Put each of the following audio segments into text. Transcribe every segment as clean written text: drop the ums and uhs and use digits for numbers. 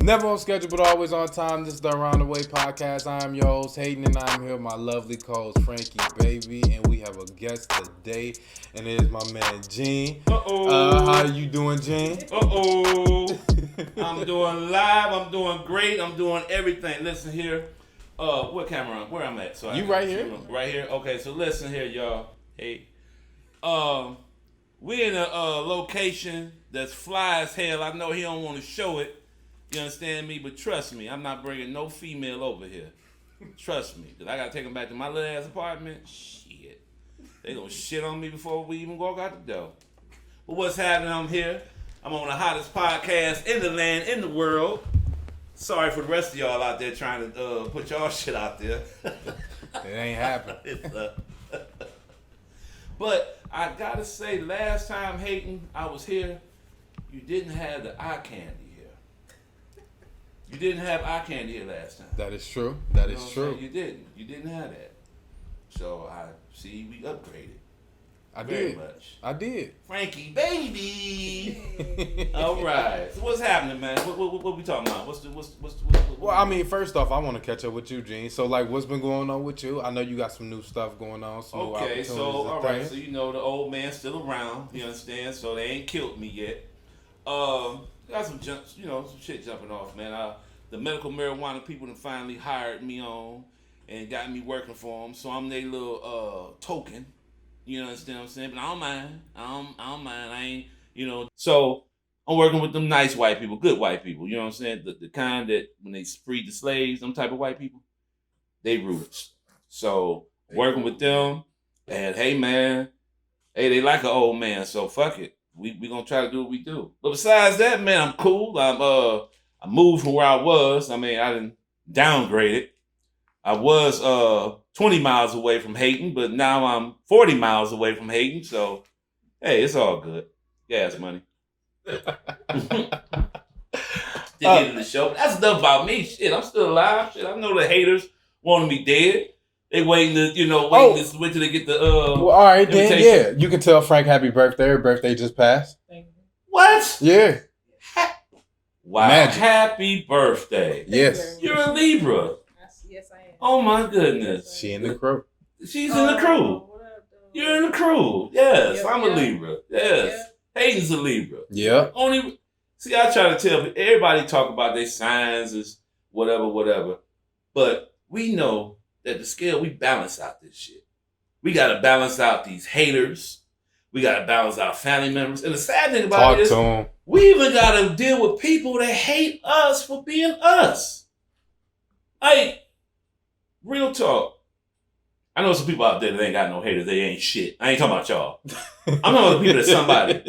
Never on schedule, but always on time. This is the Around the Way podcast. I am your host, Hayden, and I'm here with my lovely co-host, Franky, baby. And we have a guest today, and it is my man, Gene. How you doing, Gene? I'm doing live. I'm doing great. I'm doing everything. Listen here. What camera on? Where I'm at? So you right here? Right here? Okay, so listen here, y'all. Hey. We in a location that's fly as hell. I know he don't want to show it. You understand me? But trust me, I'm not bringing no female over here. Trust me. Because I got to take them back to my little ass apartment. Shit. They going to shit on me before we even walk out the door. But what's happening? I'm here. I'm on the hottest podcast in the land, in the world. Sorry for the rest of y'all out there trying to put y'all shit out there. It ain't happening. But I got to say, last time, Hayden, I was here, you didn't have the eye candy. You didn't have eye candy here last time. That is true. That is true. You didn't. You didn't have that. So I see we upgraded. I Very did. much. I did. Franky, baby. All right. So what's happening, man? What we talking about? What's Well, I mean, first off, I want to catch up with you, Gene. So, like, what's been going on with you? I know you got some new stuff going on. Some new opportunities. So all right. So you know the old man's still around. You understand? So they ain't killed me yet. Got some some shit jumping off, man. The medical marijuana people have finally hired me on and got me working for them. So I'm their little token. You understand what I'm saying? But I don't mind. I don't mind. I ain't, So I'm working with them nice white people, good white people. You know what I'm saying? The kind that when they freed the slaves, them type of white people, they ruthless. So working with them, and hey man, they like an old man. So fuck it. We gonna try to do what we do. But besides that, man, I'm cool. I moved from where I was. I mean, I didn't downgrade it. I was 20 miles away from Hayden, but now I'm 40 miles away from Hayden. So, hey, it's all good. Gas money. Did get in the show. That's enough about me. Shit, I'm still alive. Shit, I know the haters wanting me dead. They waiting to, wait till they get the well, all right, then, yeah. You can tell Frank happy birthday. Her birthday just passed. What? Yeah. Wow. Magic. Happy birthday. Yes. You're a Libra. Yes, I am. Oh, my goodness. She in the crew. She's in the crew. You're in the crew. Yes, Yep, I'm a Libra. Yes. Hayden's a Libra. Yeah. See, I try to tell everybody talk about their signs as whatever. But we know that the scale, we balance out this shit. We got to balance out these haters. We got to balance out family members. And the sad thing about it is, we even got to deal with people that hate us for being us. Like, real talk. I know some people out there that ain't got no haters. They ain't shit. I ain't talking about y'all. I'm talking about the people that's somebody.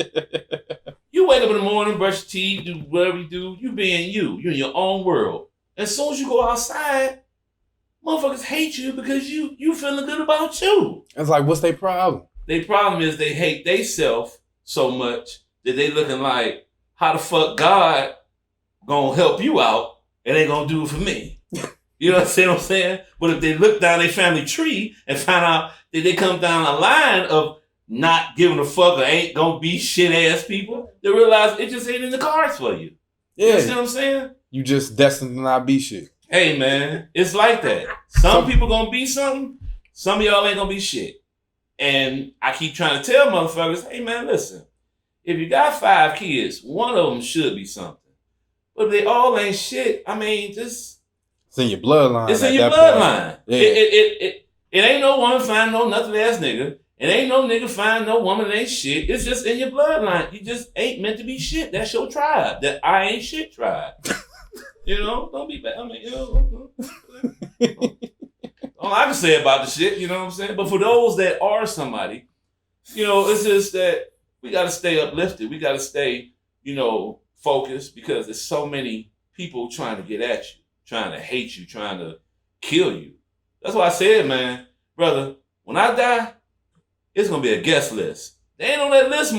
You wake up in the morning, brush your teeth, do whatever you do. You being you. You're in your own world. As soon as you go outside, motherfuckers hate you because you feeling good about you. It's like, what's their problem? Their problem is they hate theyself so much that they looking like, how the fuck God gonna help you out and they gonna do it for me? You know what I'm saying? But if they look down their family tree and find out that they come down a line of not giving a fuck or ain't gonna be shit ass people, they realize it just ain't in the cards for you. Yeah. You see what I'm saying? You just destined to not be shit. Hey man, it's like that. Some people gonna be something, some of y'all ain't gonna be shit. And I keep trying to tell motherfuckers, hey man, listen, if you got 5 kids, one of them should be something. But if they all ain't shit, I mean, just... It's in your bloodline. It's in your bloodline. Yeah. It ain't no woman find no nothing ass nigga. It ain't no nigga find no woman that ain't shit. It's just in your bloodline. You just ain't meant to be shit. That's your tribe. That I ain't shit tribe. Don't be bad. I mean, all I can say about the shit, you know what I'm saying? But for those that are somebody, it's just that we got to stay uplifted. We got to stay, focused because there's so many people trying to get at you, trying to hate you, trying to kill you. That's why I said, man, brother, when I die, it's going to be a guest list. They ain't on that list,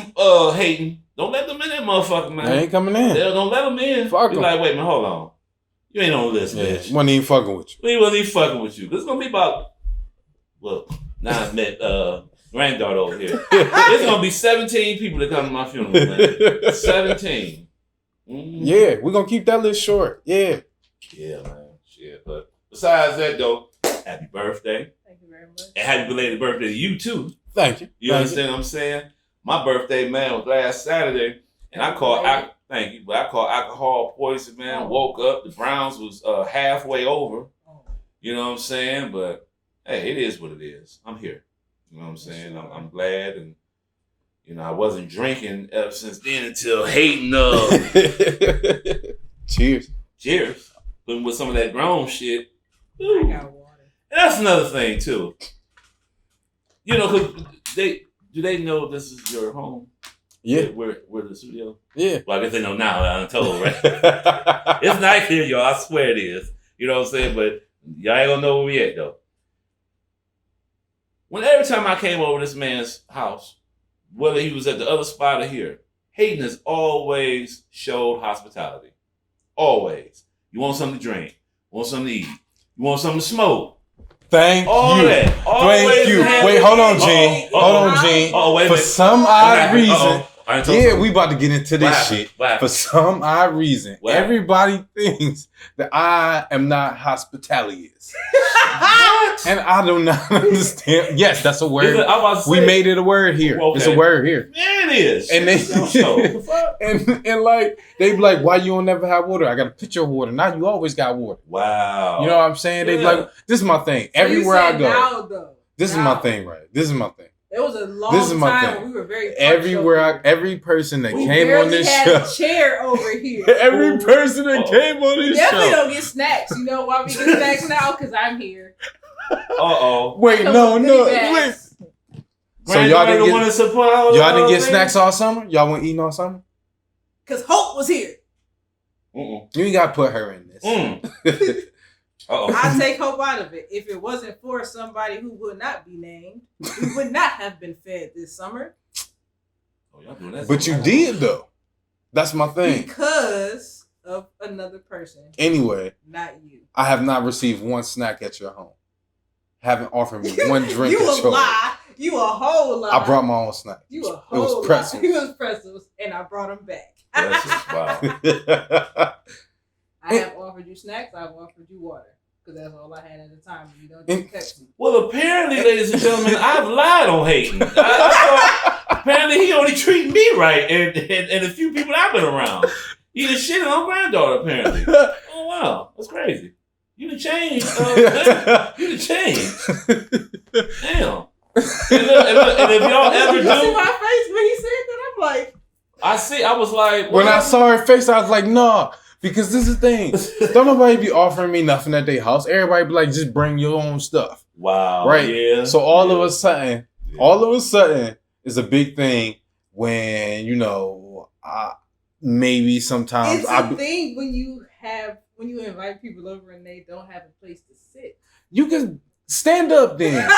Hayden. Don't let them in that motherfucker, man. They ain't coming in. Don't let them in. Fuck them. Like, wait a minute, hold on. You ain't on the list, bitch. Wasn't even fucking with you. We wasn't even fucking with you. This is going to be about, look, now I met granddaughter over here. It's going to be 17 people that come to my funeral, man. 17. Mm-hmm. Yeah, we're gonna keep that list short. Yeah. Yeah, man. Shit. But besides that, though, happy birthday. Thank you very much. And happy belated birthday to you, too. Thank you. You understand what I'm saying? My birthday, man, was last Saturday, and I called alcohol poison, man. Woke up, the Browns was halfway over. You know what I'm saying? But hey, it is what it is. I'm here. You know what I'm saying? I'm glad, and you know I wasn't drinking ever since then until Hayden. Cheers. But with some of that grown shit. I got water. And that's another thing too. You know, cause do they know this is your home? Yeah. We're the studio. Yeah. Well, I guess they know now. I'm told, right? It's nice here, y'all. I swear it is. You know what I'm saying? But y'all ain't gonna know where we at though. Every time I came over this man's house, whether he was at the other spot or here, Hayden has always showed hospitality. Always. You want something to drink? Want something to eat? You want something to smoke? Thank you. That. Thank you. Wait, hold on, Gene. Hold on, Gene. Wait a minute. For some odd reason, yeah, we about to get into this shit. For some odd reason, everybody thinks that I am not hospitalious. And I do not understand. Yes, that's a word. We made it a word here. Okay. It's a word here. Yeah, it is. And and like they be like, why you don't never have water? I got a pitcher of water. Now you always got water. Wow. You know what I'm saying? They be like, this is my thing. Everywhere I go. Now, though. This is my thing, right? This is my thing. It was a long time when we were very every person that came on this show. We had a chair over here. Every person that came on this show. Definitely don't get snacks. You know why we get snacks now? Because I'm here. Wait, no. Wait. So y'all didn't get snacks all summer? Y'all weren't eating all summer? Because Hope was here. You ain't got to put her in this. I take Hope out of it. If it wasn't for somebody who would not be named, we would not have been fed this summer. But you did, though. That's my thing. Because of another person. Anyway. Not you. I have not received one snack at your home. Haven't offered me one drink at your home. You a lie. You a whole lie. I brought my own snack. You a whole lie. It was pretzels. It was pretzels, and I brought them back. That's just wild. I have offered you snacks. I've offered you water. Because that's all I had at the time. You don't drink Pepsi. Well, apparently, ladies and gentlemen, I've lied on Hayden. I thought apparently he only treated me right and a few people I've been around. He done shitted on granddaughter, apparently. Oh, wow. That's crazy. You done changed. You done changed. Damn. And if y'all ever do... You see my face when he said that? I'm like... I was like... When I saw her face, I was like, nah. Because this is the thing. Don't nobody be offering me nothing at their house. Everybody be like, just bring your own stuff. Wow. Right? Yeah. So all of a sudden, it's a big thing when, you know, maybe sometimes... It's a thing when you invite people over and they don't have a place to sit. You can stand up then.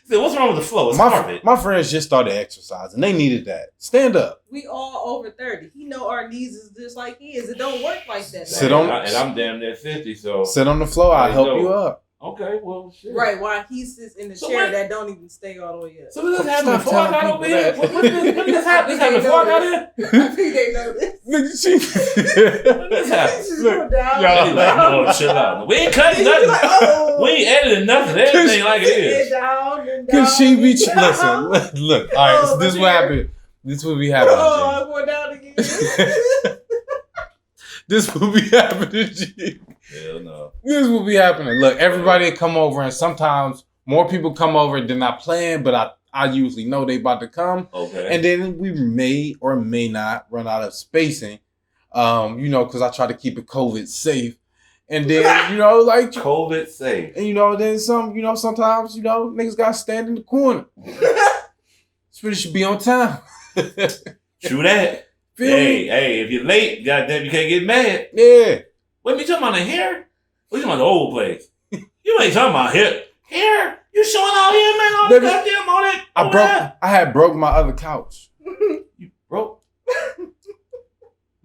So what's wrong with the flow? It's carpet. My friends just started exercising. They needed that. Stand up. We all over 30. He know our knees is just like his. It don't work like that. And I'm damn near 50, so... Sit on the floor. I'll help you up. Okay, well, shit. Right, while he sits in the chair that don't even stay all the way up. So this is having a fork out over here? What this happening? This having a fork out here? I think they know this. What this happening? No, chill out. We ain't cutting nothing. Like, we ain't editing nothing. Everything like it is. Because she be... Listen, look. All right, so this is what happened. This will be happening. Oh, I'm going down again. This will be happening, G. Hell no. This will be happening. Look, everybody come over, and sometimes more people come over than I plan, but I usually know they about to come. Okay. And then we may or may not run out of spacing, you know, because I try to keep it COVID safe. And then, you know, like... COVID safe. And, you know, then sometimes, you know, niggas got to stand in the corner. So it should be on time. True that. Hey, if you're late, goddamn, you can't get mad. Yeah. What, you talking about the hair? What you talking about the old place? You ain't talking about hair. Hair? You showing out here, man? All that. I had broke my other couch. You broke?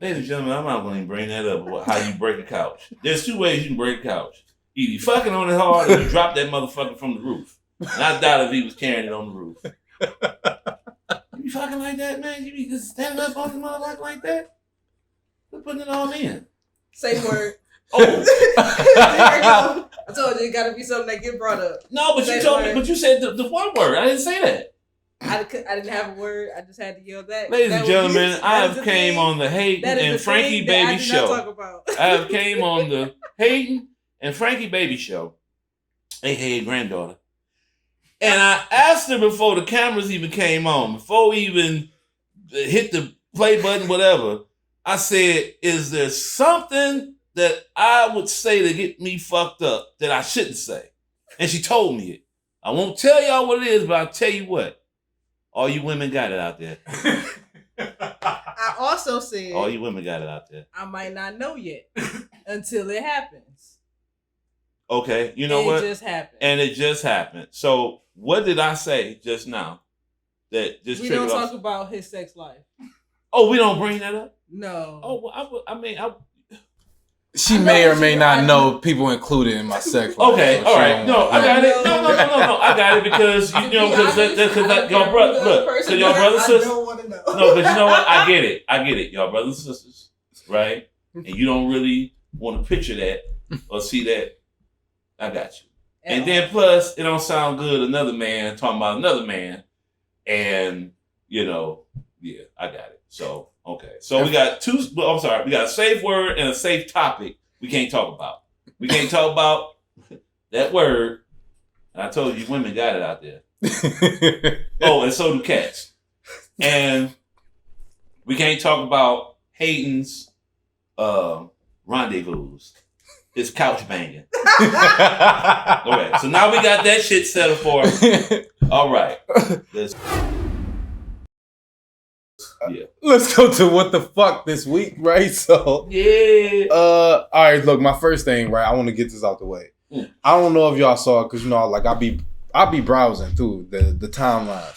Ladies and gentlemen, I'm not going to bring that up, how you break a couch. There's two ways you can break a couch. Either you fucking on it hard or you drop that motherfucker from the roof. And I doubt if he was carrying it on the roof. You be fucking like that, man? You be just standing up on the motherfucker like that? We're putting it all in. Say word. Oh. I told you it gotta be something that get brought up. No, but you told me, but you said the one word. I didn't say that. I didn't have a word. I just had to yell that. Ladies and gentlemen, I have came on the Hayden and Franky Baby Show. I have came on the Hayden and Franky Baby Show, aka granddaughter. And I asked her before the cameras even came on, before we even hit the play button, whatever. I said, is there something that I would say to get me fucked up that I shouldn't say? And she told me it. I won't tell y'all what it is, but I'll tell you what. All you women got it out there. I also said, all you women got it out there. I might not know yet until it happens. Okay, you know what? It just happened. And it just happened. So what did I say just now? That just we triggered don't off? talk about his sex life. Oh, we don't bring that up? No. Oh, well, I mean, she may or may not know people included in my sex life. Okay, all right. No, I got it. No. I got it because you know because y'all brother look, because y'all brothers sisters. I don't want to know. No, but you know what? I get it. Y'all brothers and sisters, right? And you don't really want to picture that or see that. I got you. And then plus, it don't sound good. Another man talking about another man, and you know, yeah, I got it. So. Okay, so we got two. I'm sorry, we got a safe word and a safe topic. We can't talk about. We can't talk about that word. And I told you, women got it out there. Oh, and so do cats. And we can't talk about Hayden's rendezvous. His couch banging. Okay, so now we got that shit settled for us. All right. Yeah. Let's go to what the fuck this week, right? So yeah. All right. Look, my first thing, right? I want to get this out the way. I don't know if y'all saw it because you know, like I be browsing through the timeline.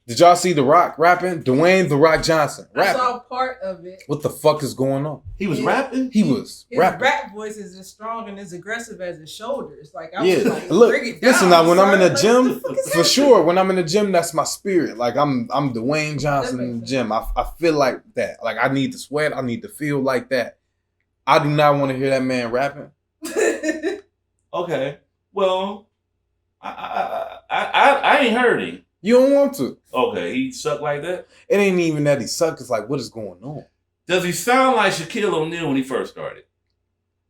Did y'all see The Rock rapping? Dwayne The Rock Johnson rapping. I saw part of it. What the fuck is going on? He was rapping? He was rapping. His rap voice is as strong and as aggressive as his shoulders. Like, I was like, look, bring it down. Listen, now when I'm in the like, gym, for sure, when I'm in the gym, that's my spirit. Like, I'm Dwayne Johnson in the gym. I feel like that. Like, I need to sweat. I need to feel like that. I do not want to hear that man rapping. Okay. Well, I ain't heard him. You don't want to. Okay, he suck like that? It ain't even that he suck. It's like, what is going on? Does he sound like Shaquille O'Neal when he first started?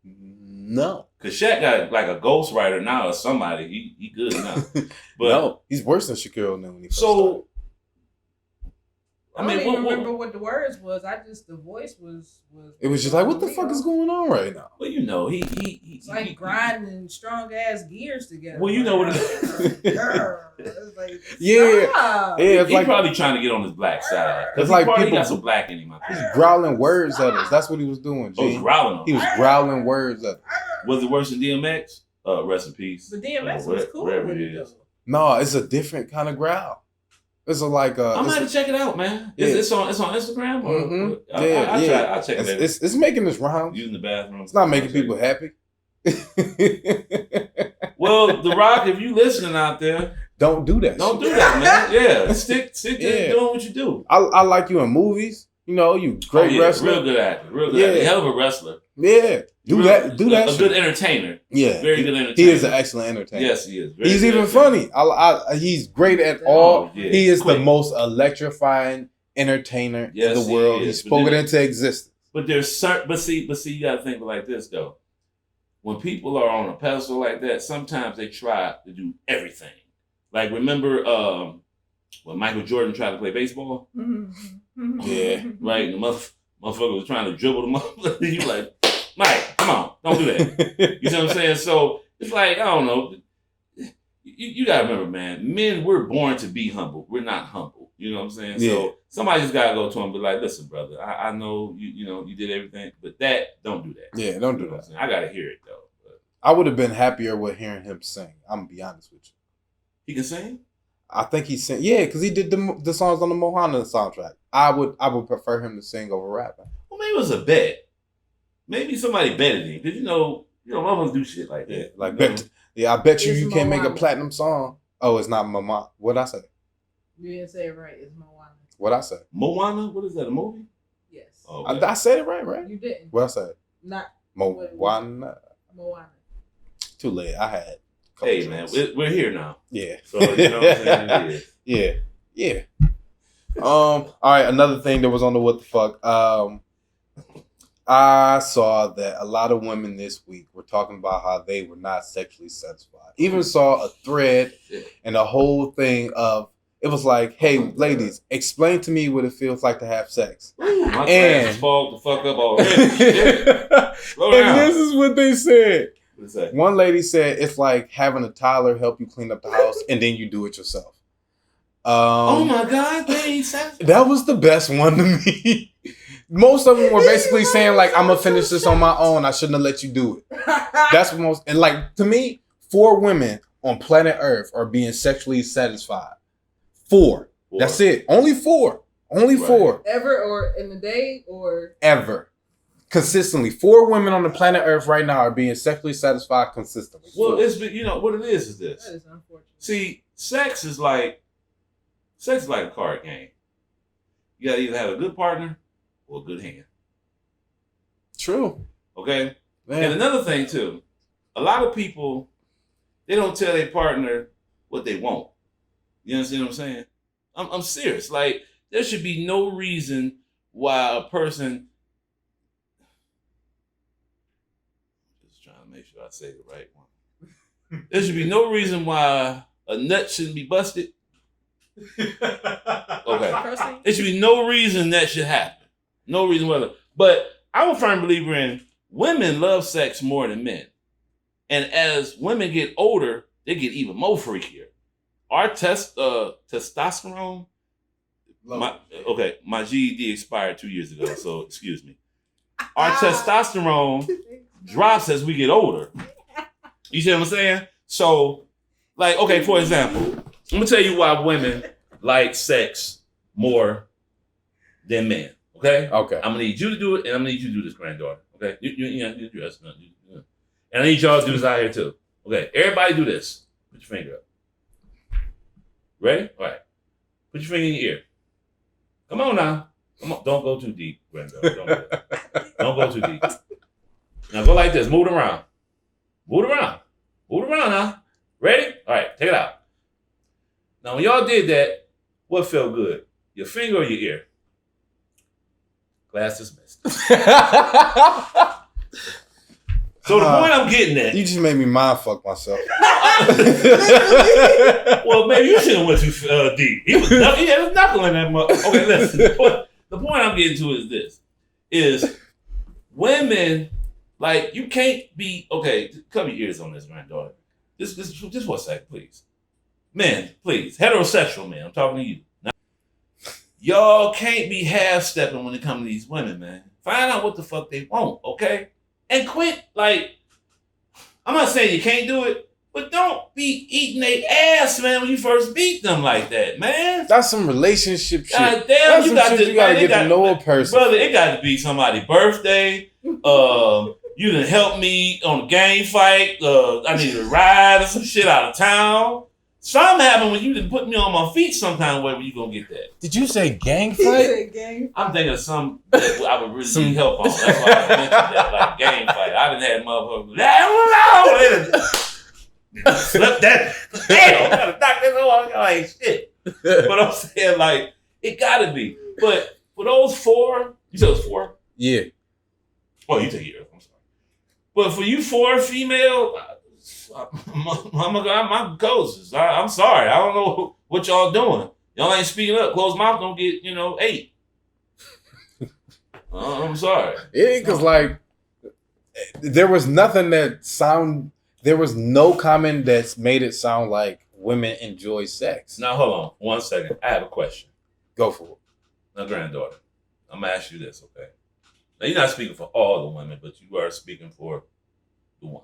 No. Because Shaq got like a ghostwriter now or somebody. He good now. But no, he's worse than Shaquille O'Neal when he first started. I don't even remember what the words was. The voice was. It was just like, what the fuck is going on right now? Well, you know, it's like grinding strong ass gears together. Well, you know what it is. It's like, yeah, it's he's like probably trying to get on his black side. It's like he people got some black in him. He's growling words at us. That's what he was doing. He was growling. He was growling words at us. Was it worse than DMX? Rest in peace. But DMX was cool. Whatever it is. No, it's a different kind of growl. It's like I'm gonna have to check it out, man. Yeah. It's on Instagram. Or, mm-hmm. I'll check it out. It's making this round. Using the bathroom. It's not making people happy. Well, The Rock, if you listening out there, don't do that. Don't do that, man. Yeah, stick to doing what you do. I like you in movies. You know, you great wrestler. Real good actor. Real good actor. Hell of a wrestler. Yeah. Do that. A good entertainer. Yeah. Very good entertainer. He is an excellent entertainer. Yes, he is. He's even funny. He's great at all. Yeah. He is the most electrifying entertainer in the world. He spoke it into existence. But see, you gotta think like this though. When people are on a pedestal like that, sometimes they try to do everything. Like remember when Michael Jordan tried to play baseball? Mm-hmm. Yeah. Right? The motherfucker was trying to dribble the motherfucker. You like, Mike, come on, don't do that. You know what I'm saying? So it's like, I don't know. You gotta remember, man, men, we're born to be humble. We're not humble. You know what I'm saying? Yeah. So somebody just gotta go to him and be like, listen, brother, I know you did everything, but don't do that. Yeah, don't do that. I gotta hear it though. But I would have been happier with hearing him sing. I'm gonna be honest with you. He can sing? I think he sang. Yeah, because he did the songs on the Moana soundtrack. I would prefer him to sing over rapping. Well, maybe it was a bet. Maybe somebody betted him because you know, motherfuckers do shit like that. Yeah, like I bet you can't make a platinum song. Oh, it's not Moana. What'd I say? You didn't say it right. It's Moana. What'd I say? Moana? What is that? A movie? Yes. Okay. I said it right? You didn't. What I said? Not Moana. Moana. Too late. I had. a couple Hey, man, drinks. we're here now. Yeah. So, you know what I'm saying? It is. Yeah. All right. Another thing that was on the what the fuck. I saw that a lot of women this week were talking about how they were not sexually satisfied. Even saw a thread and a whole thing of it was like, "Hey, ladies, explain to me what it feels like to have sex." Ooh, my And- class is fogged the fuck up already. Slow And down. this is what they said. What's that? One lady said it's like having a toddler help you clean up the house and then you do it yourself. Oh my God, they ain't satisfied. That was the best one to me. Most of them were basically saying like, "I'm gonna finish this on my own. I shouldn't have let you do it." That's what most, and like to me, 4 women on planet Earth are being sexually satisfied. 4. That's it. Only 4. Only Right. 4 Ever or in the day or ever. Consistently, 4 women on the planet Earth right now are being sexually satisfied consistently. Well, 4. it's what it is this. that is unfortunate. See, sex is like a card game. You gotta either have a good partner or a good hand. True. Okay? Man. And another thing too, a lot of people, they don't tell their partner what they want. You understand what I'm saying? I'm serious. Like, there should be no reason why a person, just trying to make sure I say the right one. There should be no reason why a nut shouldn't be busted. Okay. Proceed. There should be no reason that should happen. No reason whether. But I'm a firm believer in women love sex more than men. And as women get older, they get even more freakier. Our testosterone, my GED expired 2 years ago, so excuse me. Our testosterone drops as we get older. You see what I'm saying? So, like, okay, for example, I'm gonna tell you why women like sex more than men. Okay? Okay. I'm gonna need you to do it, and I'm gonna need you to do this, granddaughter. Okay? You dress. And I need y'all to do this out here too. Okay? Everybody do this. Put your finger up. Ready? All right. Put your finger in your ear. Come on now. Come on. Don't go too deep, granddaughter. Don't go too deep. Now go like this. Move it around. Move it around. Move it around now. Ready? All right. Take it out. Now, when y'all did that, what felt good? Your finger or your ear? Class dismissed. So the point I'm getting at. You just made me mind fuck myself. Well, maybe you shouldn't went too deep. He was knuckling that mother. Okay, listen. The point I'm getting to is this: is women, like, you can't be okay. Cover your ears on this, granddaughter. Just 1 second, please. Men, please, heterosexual men. I'm talking to you. Now, y'all can't be half stepping when it comes to these women, man. Find out what the fuck they want, okay? And quit, like, I'm not saying you can't do it, but don't be eating their ass, man, when you first beat them like that, man. That's some relationship shit. God damn, That's you some got shit to you gotta get to know a person. Brother, it got to be somebody's birthday. You done help me on a game fight. I needed a ride or some shit out of town. Something happened when you didn't put me on my feet some kind of way. Where you gonna get that? Did you say gang fight? I'm thinking of some that I would really need help on. That's why I mentioned that, like, game fight. I done had motherfuckers. Slip that. Damn, I gotta knock this off. Like, shit. But I'm saying, like, it gotta be. But for those 4, you said it was 4? Yeah. Oh, you take it. I'm sorry. But for you 4 female, my ghosts. I'm sorry. I don't know what y'all doing. Y'all ain't speaking up. Closed mouth don't get, 8. I'm sorry. Yeah, because, like, there was nothing there was no comment that's made it sound like women enjoy sex. Now, hold on 1 second. I have a question. Go for it. Now, granddaughter, I'm going to ask you this, okay? Now, you're not speaking for all the women, but you are speaking for the one.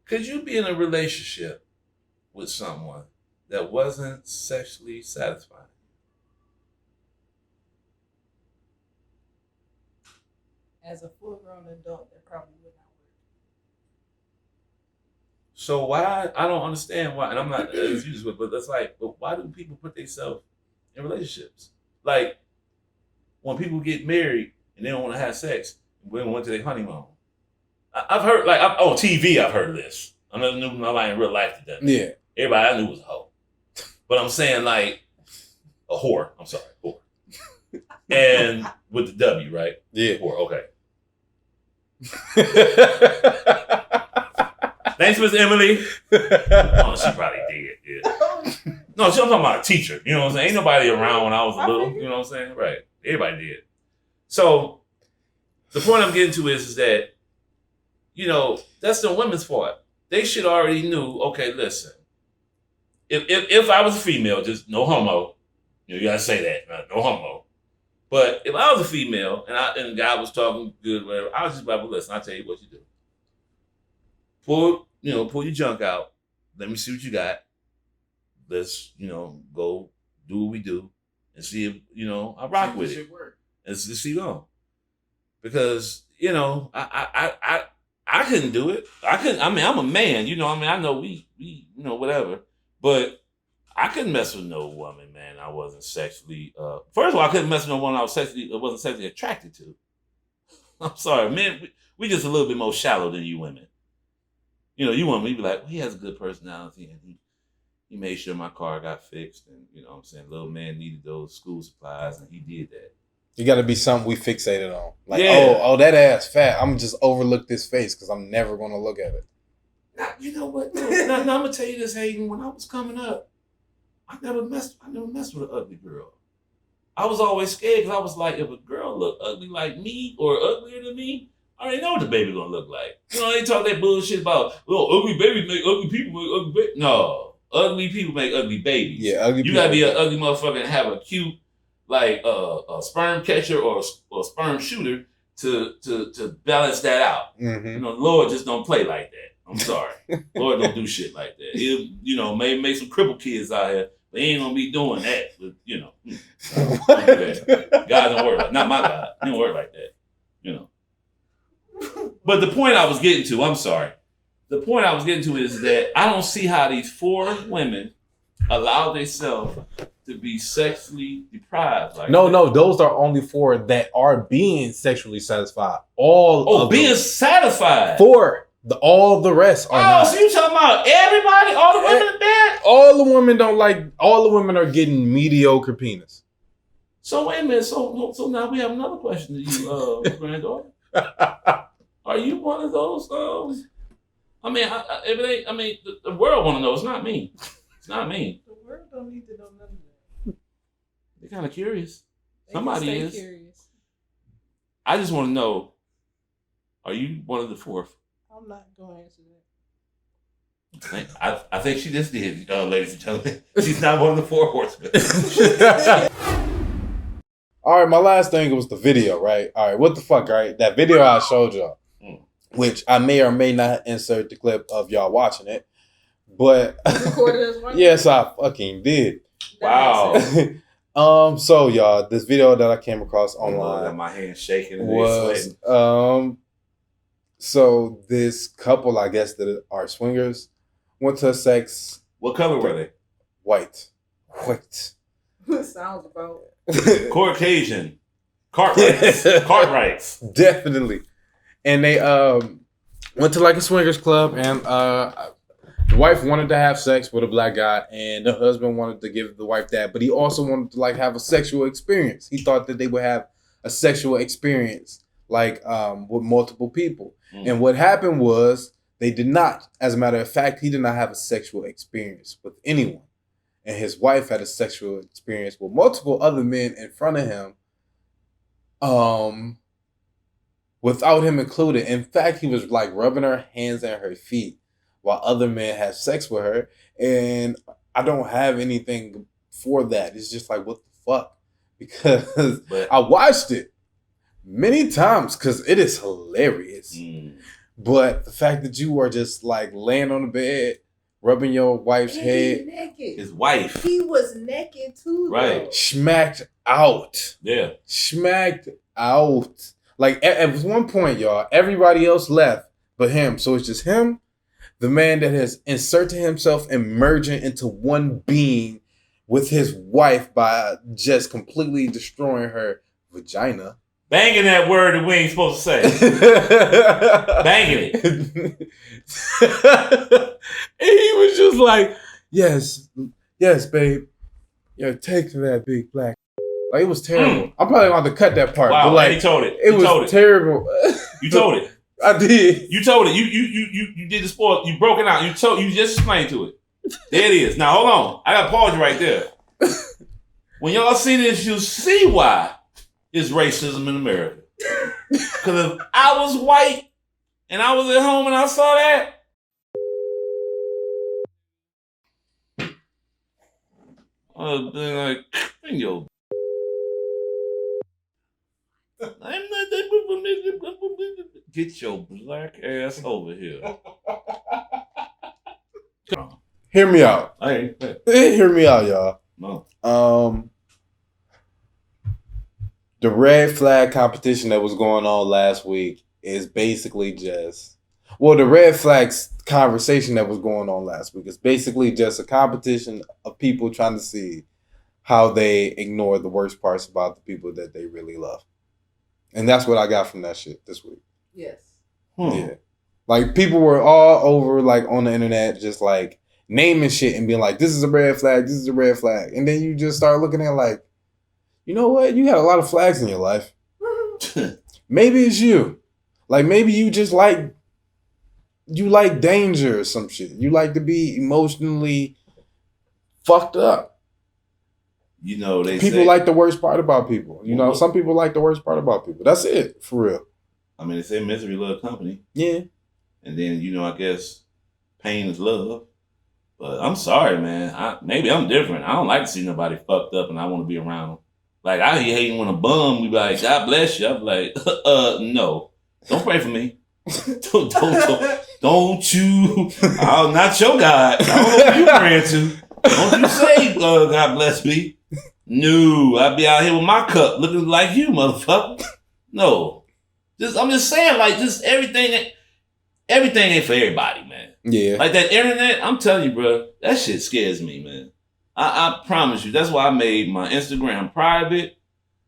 Could you be in a relationship with someone that wasn't sexually satisfying? As a full-grown adult, that probably would not work. So why? I don't understand why, and I'm not as usual, but that's like, but why do people put themselves in relationships? Like, when people get married and they don't want to have sex, women went to their honeymoon. I've heard, like, on TV, I've heard of this. I never knew nobody in real life that done. Yeah. Everybody I knew was a hoe. But I'm saying, like, a whore. I'm sorry, whore. And with the W, right? Yeah. Whore, okay. Thanks, Miss Emily. Oh, she probably did, yeah. No, I'm talking about a teacher. You know what I'm saying? Ain't nobody around when I was little. You know what I'm saying? Right. Everybody did. So, the point I'm getting to is that, you know, that's the women's fault. They should already knew, okay, listen. If I was a female, just no homo. You gotta say that, no homo. But if I was a female and the guy was talking good, whatever, I was just like, well, listen, I'll tell you what you do. Pull your junk out. Let me see what you got. Let's, go do what we do and see if, I rock with it. And see on. Because, I couldn't do it. I'm a man, I know we whatever. But I couldn't mess with no woman, man. I wasn't sexually, first of all, I couldn't mess with no woman I wasn't sexually attracted to. I'm sorry, men, we just a little bit more shallow than you women. You women, you be like, well, he has a good personality and he made sure my car got fixed and, little man needed those school supplies and he did that. You got to be something we fixated on. Like, yeah. oh, that ass fat. I'm just overlook this face because I'm never going to look at it. Now, you know what? Now, I'm going to tell you this, Hayden. When I was coming up, I never messed with an ugly girl. I was always scared because I was like, if a girl look ugly like me or uglier than me, I already know what the baby going to look like. They talk that bullshit about, ugly babies make ugly people make ugly babies. No, ugly people make ugly babies. Yeah, ugly people. You got to be an ugly motherfucker and have a cute, like a sperm catcher or a sperm shooter to balance that out. Mm-hmm. Lord just don't play like that. I'm sorry. Lord don't do shit like that. He'll, may make some crippled kids out here, but he ain't gonna be doing that. But, don't do that. God don't work like, not my God. He don't work like that. But the point I was getting to, I'm sorry. The point I was getting to is that I don't see how these 4 women allow themselves to be sexually deprived. Like no, those are only 4 that are being sexually satisfied. Being satisfied. 4. All the rest are not. So you talking about everybody? All the women in bed? All the women don't like. All the women are getting mediocre penis. So wait a minute. So now we have another question to you, granddaughter. Are you one of those? The world want to know. It's not me. It's not me. The world don't need to know none of that. They're kind of curious. They Somebody is. Curious. I just want to know. Are you one of the 4th? I'm not going to answer that. I think she just did, ladies and gentlemen. She's not one of the 4 horsemen. All right, my last thing was the video, right? All right, what the fuck, right? That video I showed y'all, which I may or may not insert the clip of y'all watching it, but yes, I fucking did. Wow. So y'all, this video that I came across online, my hands shaking and was so this couple, I guess, that are swingers, went to sex. What color were they? White. Sounds about Caucasian. Cartwrights. Definitely. And they went to like a swingers club, and the wife wanted to have sex with a black guy, and the husband wanted to give the wife that, but he also wanted to like have a sexual experience. He thought that they would have a sexual experience like with multiple people. And what happened was they did not. As a matter of fact, he did not have a sexual experience with anyone. And his wife had a sexual experience with multiple other men in front of him, without him included. In fact, he was like rubbing her hands and her feet while other men had sex with her. And I don't have anything for that. It's just like, what the fuck? Because I watched it many times because it is hilarious. But the fact that you are just like laying on the bed, rubbing your wife's head. Naked. His wife. He was naked too. Right. Though. Smacked out. Yeah. Smacked out. Like at one point, y'all, everybody else left but him. So it's just him, the man that has inserted himself and merging into one being with his wife by just completely destroying her vagina. Banging that word that we ain't supposed to say. Banging it. And he was just like, yes, babe. Yeah, take that big black. Like, it was terrible. I'm probably going to cut that part. Wow, but like, he told it. It was terrible. You told it. I did. You told it. You did the spoil. You broke it out. You just explained to it. There it is. Now hold on. I got to pause you right there. When y'all see this, you'll see why it's racism in America. Because if I was white and I was at home and I saw that, I would have been like, yo. Get your black ass over here. Hear me out. Hear me out, y'all. No. The red flag competition that was going on last week is basically just, the red flags conversation that was going on last week is basically just a competition of people trying to see how they ignore the worst parts about the people that they really love. And that's what I got from that shit this week. Yes. Yeah. Like, people were all over, like, on the internet, just like naming shit and being like, this is a red flag, this is a red flag. And then you just start looking at like, you know what? You had a lot of flags in your life. Maybe it's you. Like, maybe you just like danger or some shit. You like to be emotionally fucked up. You know, people like the worst part about people. You know, some people like the worst part about people. That's it, for real. I mean, they say misery love company. Yeah. And then, you know, I guess pain is love. But I'm sorry, man. Maybe I'm different. I don't like to see nobody fucked up and I want to be around them. Like, I hate hating when a bum, we be like, God bless you. I'm like, no. Don't pray for me. don't you. I'm not your God. I don't know who you praying to. Don't you say, God bless me. No, I be out here with my cup looking like you, motherfucker. No. I'm just saying, like, just everything ain't for everybody, man. Yeah. Like that internet, I'm telling you, bro, that shit scares me, man. I promise you. That's why I made my Instagram private.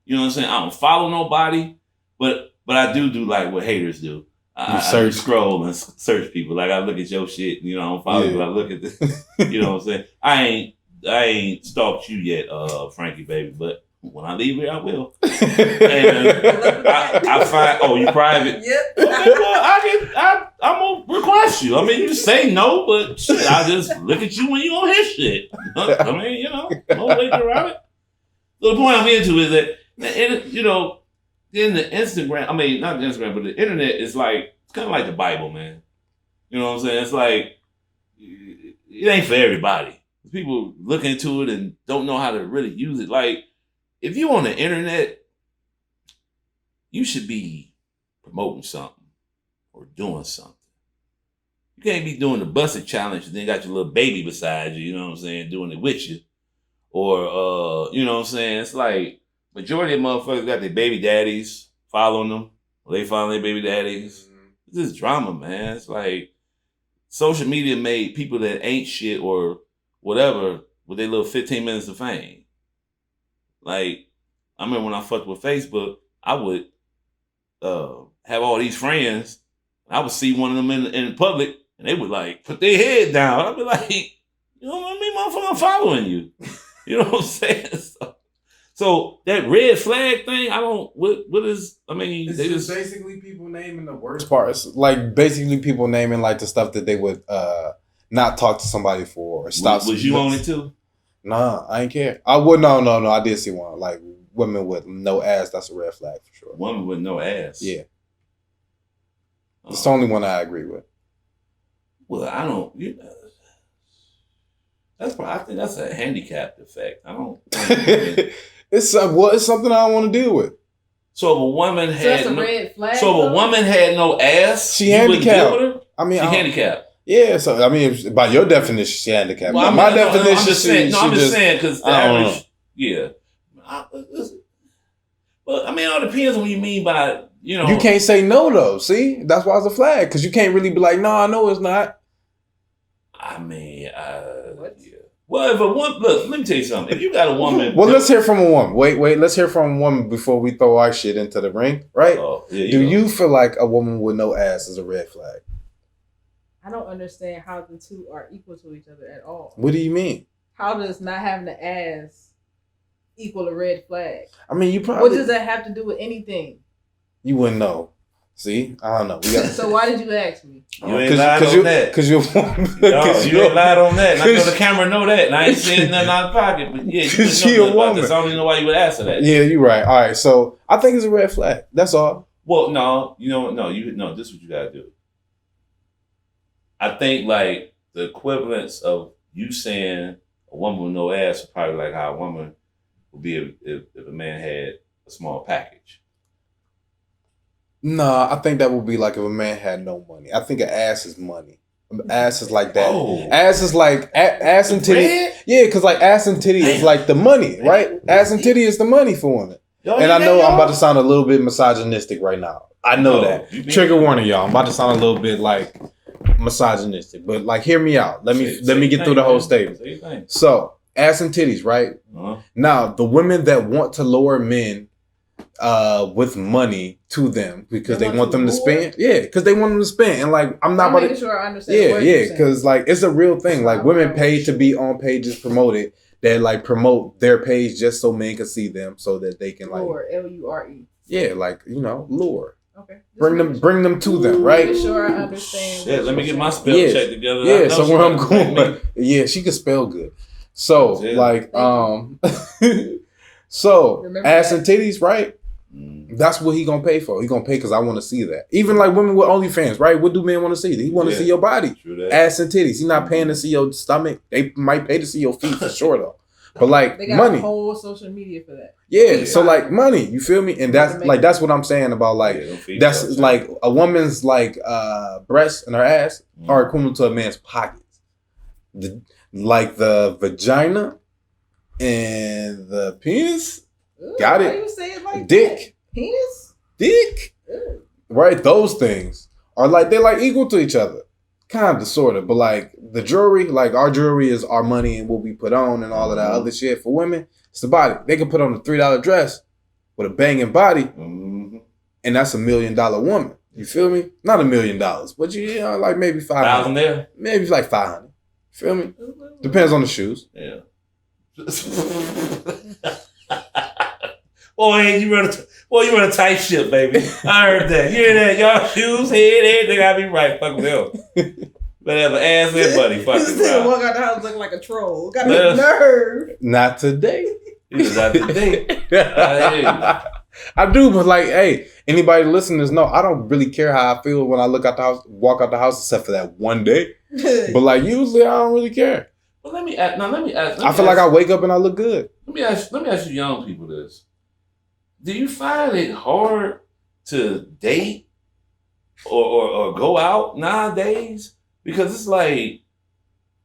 You know what I'm saying? I don't follow nobody, but I do like what haters do. I scroll and search people. Like, I look at your shit. You know, I don't follow you. I look at this. You know what I'm saying? I ain't stalked you yet, Frankie, baby. But when I leave here, I will. And I find. Oh, you private? Yep. Okay, well, I'm gonna request you. I mean, you say no, but shit, I just look at you when you on his shit. I mean, you know, no way around it. So the point I'm into is that, you know, in the Instagram, I mean, not the Instagram, but the internet is like, it's kind of like the Bible, man. You know what I'm saying? It's like, it ain't for everybody. People look into it and don't know how to really use it. Like, if you on the internet, you should be promoting something or doing something. You can't be doing the busted challenge and then got your little baby beside you, you know what I'm saying, doing it with you. Or, you know what I'm saying? It's like, majority of motherfuckers got their baby daddies following them. Or they following their baby daddies. It's just drama, man. It's like, social media made people that ain't shit or whatever with their little 15 minutes of fame. Like, I remember when I fucked with Facebook, I would have all these friends. I would see one of them in public, and they would like put their head down. I'd be like, you know what I mean, motherfucker, I'm following you. You know what I'm saying? So that red flag thing, what is, I mean, it's they just basically people naming the worst parts. Like, basically people naming like the stuff that they would not talk to somebody for or stop. Was you on it too? Nah, I ain't care. I would no. I did see one. Like, women with no ass, that's a red flag for sure. Women with no ass? Yeah. It's the only one I agree with. Well, I don't, you know, I think that's a handicapped effect. I don't. It's something I don't want to deal with. So if a woman had red flag. So if a woman had no ass, she handicapped. With her? I mean, she handicapped. Yeah, so I mean, by your definition, she handicapped. Well, my definition, I'm just saying because the average, yeah. But I mean, it all depends on what you mean by, you know. You can't say no though. See, that's why it's a flag, because you can't really be like, no, I know it's not. I mean, what? Yeah. Well, if a woman, look, let me tell you something. If you got a woman, well, let's hear from a woman. Wait, let's hear from a woman before we throw our shit into the ring, right? Do you feel like a woman with no ass is a red flag? I don't understand how the two are equal to each other at all. What do you mean? How does not having the ass equal a red flag? I mean, you probably. What does that have to do with anything? You wouldn't know. See, I don't know. So why did you ask me? You ain't lied on that. Because you're you ain't lied on that. And I know the camera know that. And I ain't saying nothing out of pocket. But yeah, you know a woman. I don't even know why you would answer that. Yeah, you're right. All right, so I think it's a red flag. That's all. Well, no, this is what you gotta do. I think like the equivalence of you saying a woman with no ass is probably like how a woman would be if a man had a small package. Nah, I think that would be like if a man had no money. I think an ass is money. Ass is like that. Oh. Ass is like ass and titty. Yeah, because like ass and titty is like the money, right? Ass and titty is the money for women. And I know I'm about to sound a little bit misogynistic right now. I know that. Trigger warning, y'all. I'm about to sound a little bit like misogynistic, but like hear me out. Let me get through the whole statement. So ass and titties, right? Uh-huh. Now the women that want to lure men with money to them because they want them to spend. Yeah, because they want them to spend. And like I'm not making sure I understand. Yeah, because like it's a real thing. Like women pay to be on pages promoted that like promote their page just so men can see them so that they can like lure, L-U-R-E. Yeah, like lure. Okay. Bring them to them, right? Make sure I understand. Yeah, let me get my spell check together. Yeah, so where I'm going. Yeah, she can spell good. So like so remember ass that. And titties, right? That's what he gonna pay for. He gonna pay because I want to see that. Even like women with OnlyFans, right? What do men want to see? He want to see your body, ass and titties. He's not paying to see your stomach. They might pay to see your feet for sure though. But like they got money, a whole social media for that. Yeah, so like money, you feel me? And that's what I'm saying about like that's like a woman's like breast and her ass are equivalent to a man's pockets. Like the vagina and the penis. Ooh, got it. Why you say it like dick. That? Penis? Dick. Ooh. Right? Those things are like they're like equal to each other. Kind of, sort of. But like the jewelry, like our jewelry is our money and what we put on and all of that other shit. For women, it's the body. They can put on a $3 dress with a banging body, and that's $1 million woman. You feel me? Not $1 million, but you know, like maybe 500 there. Maybe like 500. Feel me? Depends on the shoes. Yeah. Boy, you run a tight ship, baby. I heard that. You hear that? Y'all shoes, head, everything gotta be right. Fuck with them. Better have an ass and buddy. Fuck it. Still walk out the house looking like a troll. Got a nerve. Not today. Not today. I do, but like, hey, anybody listeners know I don't really care how I feel when I walk out the house, except for that one day. But like usually I don't really care. Well, let me ask. I feel like I wake up and I look good. Let me ask you young people this. Do you find it hard to date or go out nowadays? Because it's like,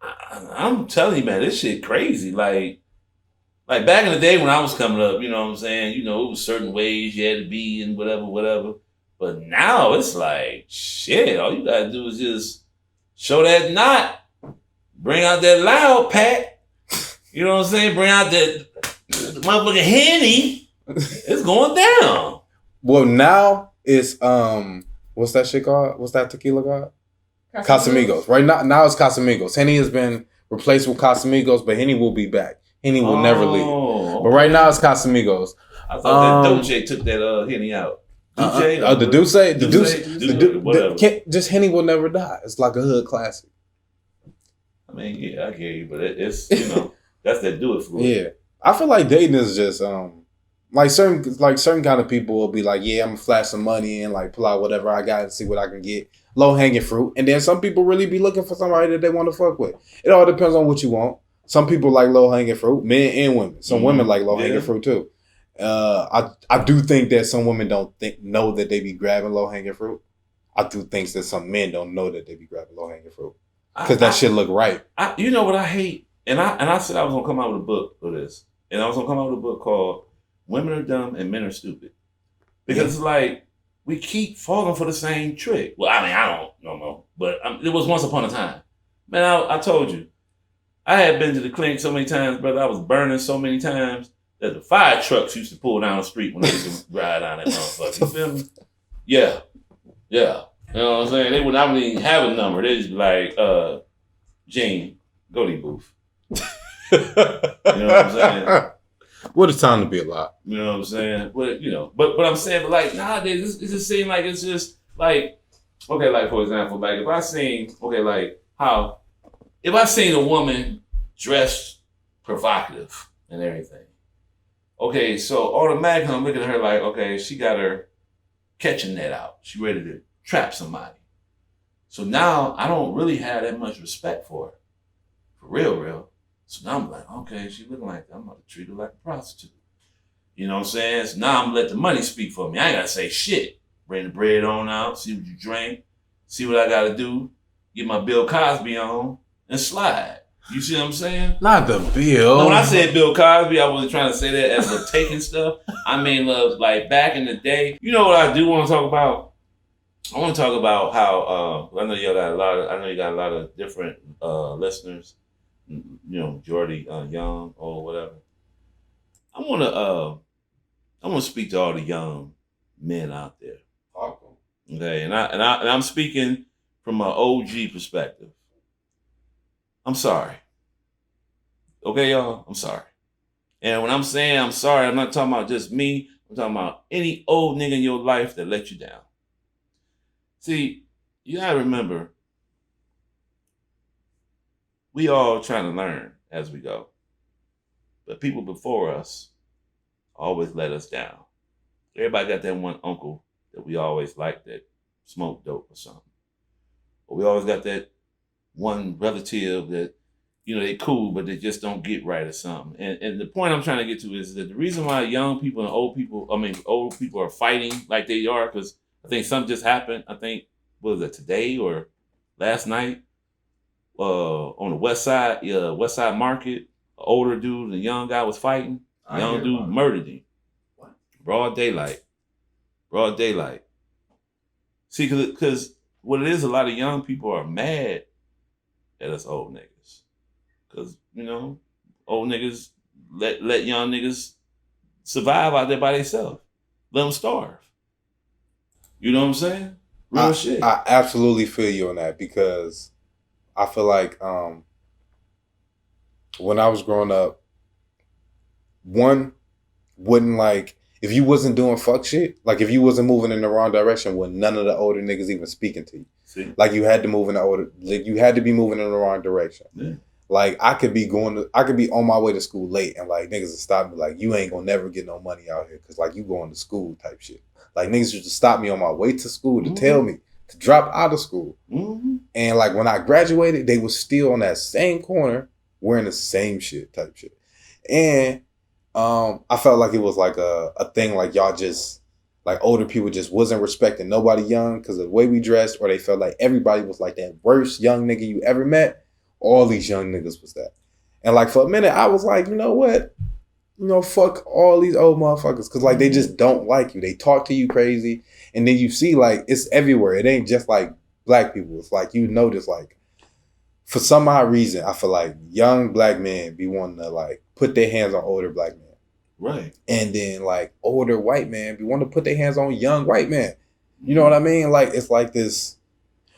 I'm telling you, man, this shit crazy. Like back in the day when I was coming up, you know what I'm saying? You know, it was certain ways you had to be and whatever. But now it's like, shit, all you gotta do is just show that knot, bring out that loud pack, you know what I'm saying? Bring out that motherfucking Henny. It's going down. Well, now it's what's that shit called? What's that tequila called? Casamigos. Right now it's Casamigos. Henny has been replaced with Casamigos, but Henny will be back. Henny will never leave. But right now it's Casamigos. I thought that Dolce took that Henny out. The Duce, whatever. Just Henny will never die. It's like a hood classic. I mean, yeah, I hear you, but it's that's that do it for you. Yeah, I feel like dating is just like certain kind of people will be like, yeah, I'm gonna flash some money and like pull out whatever I got and see what I can get. Low hanging fruit. And then some people really be looking for somebody that they want to fuck with. It all depends on what you want. Some people like low hanging fruit, men and women. Some women like low hanging fruit too. I do think that some women don't know that they be grabbing low hanging fruit. I do think that some men don't know that they be grabbing low hanging fruit because that shit look right. You know what I hate, and I said I was gonna come out with a book for this, and I was gonna come out with a book called "Women Are Dumb and Men Are Stupid," because it's like we keep falling for the same trick. Well, I mean, I don't know, but it was once upon a time. Man, I told you, I had been to the clinic so many times, brother. I was burning so many times that the fire trucks used to pull down the street when I used to ride down that motherfucker. You feel me? Yeah. Yeah. You know what I'm saying? They would not even have a number. They just be like, Gene, go to your booth. You know what I'm saying? What a time to be alive. You know what I'm saying? But, you know, but I'm saying, but like, nowadays, it just seems like it's just like, okay, like, for example, like, if I seen a woman dressed provocative and everything, okay, so automatically I'm looking at her like, okay, she got her catching net out. She ready to trap somebody. So now I don't really have that much respect for her. For real. So now I'm like, okay, she looking like that. I'm about to treat her like a prostitute. You know what I'm saying? So now I'm gonna let the money speak for me. I ain't gotta say shit. Bring the bread on out, see what you drink, see what I gotta do, get my Bill Cosby on, and slide. You see what I'm saying? Not the bill. No, when I said Bill Cosby, I wasn't trying to say that as a taking stuff. I mean, like back in the day. You know what I do want to talk about? I want to talk about how I know you got a lot of different listeners. You know, majority young or whatever. I want to speak to all the young men out there. Okay, and I'm speaking from an OG perspective. I'm sorry. Okay, y'all, I'm sorry. And when I'm saying I'm sorry, I'm not talking about just me. I'm talking about any old nigga in your life that let you down. See, you gotta remember, we all trying to learn as we go. But people before us always let us down. Everybody got that one uncle that we always liked that smoked dope or something. Or we always got that one relative that, you know, they cool, but they just don't get right or something. And the point I'm trying to get to is that the reason why young people and old people are fighting like they are, because I think something just happened. I think, what was it, today or last night? On the West Side Market, an older dude and a young guy was fighting. The young dude murdered him. What? Broad daylight. See, because what it is, a lot of young people are mad at us old niggas. Because, you know, old niggas let young niggas survive out there by themselves. Let them starve. You know what I'm saying? Real shit. I absolutely feel you on that, because I feel like when I was growing up, one wouldn't like, if you wasn't doing fuck shit, like if you wasn't moving in the wrong direction, when none of the older niggas even speaking to you. See? Like you had to move in you had to be moving in the wrong direction. Yeah. Like I could be on my way to school late and like niggas would stop me like, you ain't gonna never get no money out here because like you going to school type shit. Like niggas used to stop me on my way to school to tell me to drop out of school. Mm-hmm. And like when I graduated, they was still on that same corner wearing the same shit type shit. And I felt like it was like a thing like y'all just, like older people just wasn't respecting nobody young because of the way we dressed, or they felt like everybody was like that worst young nigga you ever met. All these young niggas was that. And like for a minute, I was like, you know what? You know, fuck all these old motherfuckers. Cause like they just don't like you. They talk to you crazy. And then you see like it's everywhere. It ain't just like black people. It's like you notice like for some odd reason, I feel like young black men be wanting to like put their hands on older black men. Right. And then like older white men be wanting to put their hands on young white men. You know what I mean? Like it's like this,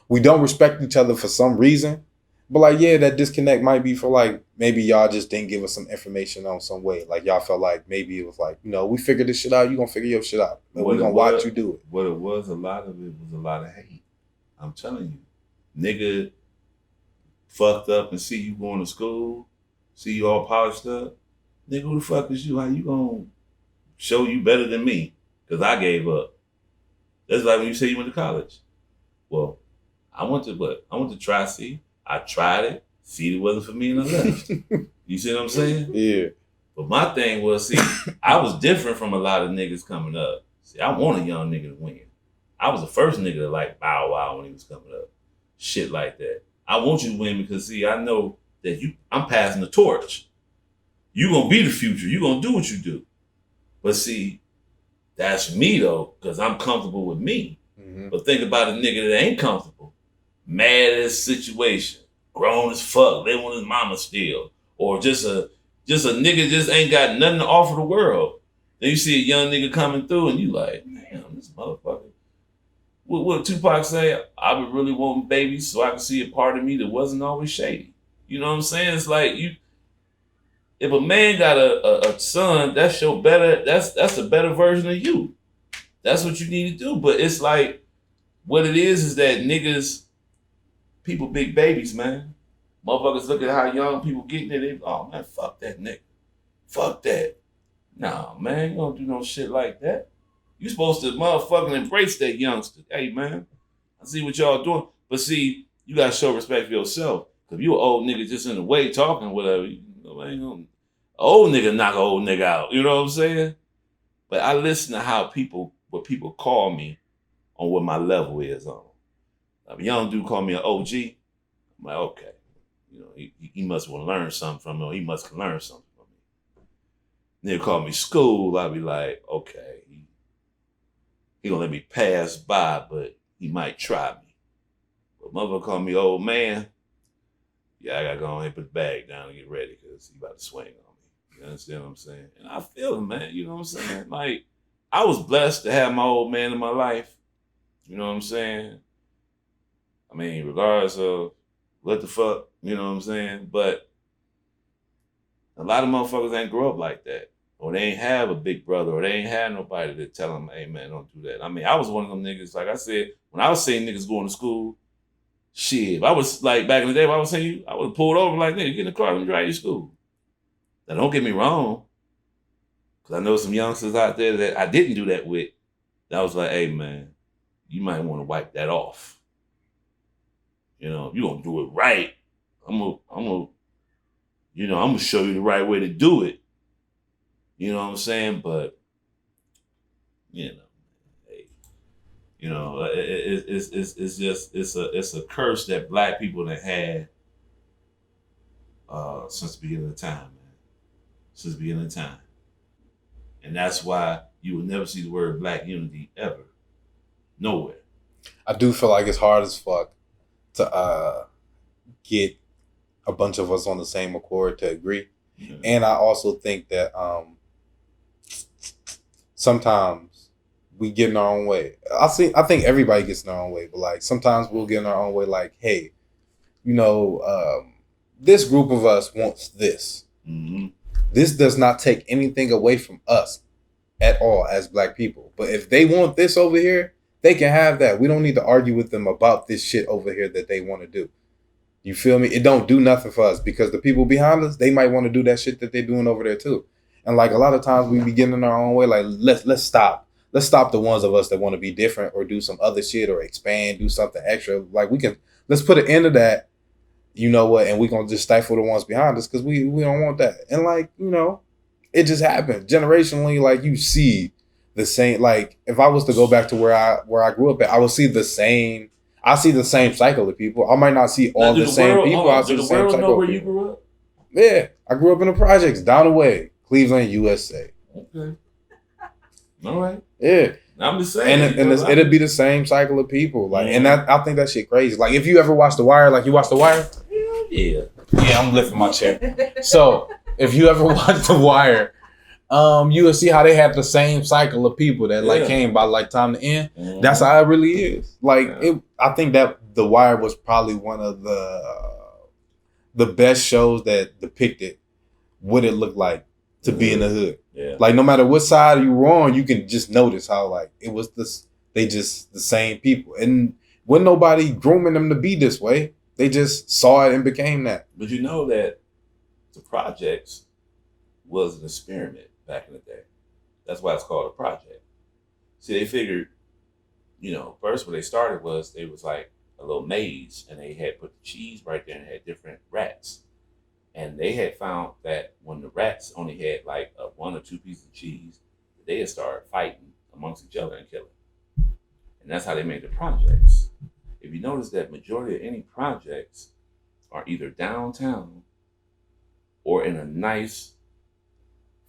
we don't respect each other for some reason. But like, yeah, that disconnect might be for like, maybe y'all just didn't give us some information on some way. Like y'all felt like maybe it was like, you know, we figured this shit out, you gonna figure your shit out. And we're gonna watch you do it. What it was, a lot of it was a lot of hate. I'm telling you. Nigga fucked up and see you going to school, see you all polished up. Nigga, who the fuck is you? How you gonna show you better than me? Because I gave up. That's like when you say you went to college. Well, I went to Tri-C. I tried it, see it wasn't for me, and I left. You see what I'm saying? Yeah. But my thing was, see, I was different from a lot of niggas coming up. See, I want a young nigga to win. I was the first nigga to like Bow Wow when he was coming up. Shit like that. I want you to win because, see, I know that I'm passing the torch. You gonna be the future. You gonna do what you do. But see, that's me though, because I'm comfortable with me. Mm-hmm. But think about a nigga that ain't comfortable. Mad at his situation. grown as fuck, living with his mama still, or just a nigga just ain't got nothing to offer the world. Then you see a young nigga coming through, and you like, damn, this motherfucker. What Tupac say? I would really want babies so I could see a part of me that wasn't always shady. You know what I'm saying? It's like if a man got a son, that's your better. That's a better version of you. That's what you need to do. But it's like what it is that niggas, people, big babies, man. Motherfuckers look at how young people getting it. They, oh man, fuck that nigga. Fuck that. Nah, man, you don't do no shit like that. You supposed to motherfucking embrace that youngster. Hey, man, I see what y'all doing. But see, you got to show respect for yourself. Because if you an old nigga just in the way talking, whatever, you know, ain't gonna, old nigga knock an old nigga out. You know what I'm saying? But I listen to how what people call me on what my level is on. If a young dude call me an OG, I'm like, okay. You know, he must want to learn something from me, or he must learn something from me. Nigga call me school, I'll be like, okay. He gonna let me pass by, but he might try me. But motherfucker call me old man. Yeah, I gotta go ahead and put the bag down and get ready because he about to swing on me. You understand what I'm saying? And I feel him, man. You know what I'm saying? Like, I was blessed to have my old man in my life. You know what I'm saying? I mean, regardless of what the fuck, you know what I'm saying? But a lot of motherfuckers ain't grow up like that. Or they ain't have a big brother, or they ain't have nobody to tell them, hey man, don't do that. I mean, I was one of them niggas, like I said, when I was seeing niggas going to school, shit, if I was like back in the day, if I was saying you, I would have pulled over like, nigga, get in the car and drive you to school. Now don't get me wrong, because I know some youngsters out there that I didn't do that with. That was like, hey man, you might want to wipe that off. You know, if you gonna do it right, I'm gonna show you the right way to do it. You know what I'm saying? But, you know, hey, you know, it's just a curse that black people have had since the beginning of time, man. Since the beginning of time. And that's why you will never see the word black unity ever. Nowhere. I do feel like it's hard as fuck to get a bunch of us on the same accord to agree. Mm-hmm. And I also think that sometimes we get in our own way. I think everybody gets in their own way, but like sometimes we'll get in our own way. Like, hey, you know, this group of us wants this. Mm-hmm. This does not take anything away from us at all as black people. But if they want this over here, they can have that. We don't need to argue with them about this shit over here that they want to do. You feel me? It don't do nothing for us because the people behind us, they might want to do that shit that they're doing over there too. And like a lot of times we be getting in our own way. Like let's stop. Let's stop the ones of us that want to be different or do some other shit or expand, do something extra. Like let's put an end to that. You know what? And we're gonna just stifle the ones behind us because we don't want that. And like, you know, it just happened generationally. Like you see the same. Like if I was to go back to where I grew up at, I would see the same. I see the same cycle of people. I might not see all the same people. I see the same cycle. Know where you grew up? Yeah, I grew up in the projects down the way, Cleveland, USA. Okay. All right. Yeah. I'm just saying. And it'll be the same cycle of people. Like, and I think that shit crazy. Like, if you ever watch The Wire, like you watch The Wire? Yeah. Yeah, I'm lifting my chair. So, if you ever watch The Wire, you will see how they have the same cycle of people that like came by like time to end. Mm-hmm. That's how it really is. Like, I think that The Wire was probably one of the best shows that depicted what it looked like to be in the hood. Yeah. Like no matter what side you were on, you can just notice how like it was they just the same people. And wasn't nobody grooming them to be this way. They just saw it and became that. But you know that the projects was an experiment back in the day. That's why it's called a project. See, they figured, you know, first what they started was they was like a little maze and they had put the cheese right there and had different rats. And they had found that when the rats only had like one or two pieces of cheese, they had started fighting amongst each other and killing. And that's how they made the projects. If you notice that majority of any projects are either downtown or in a nice,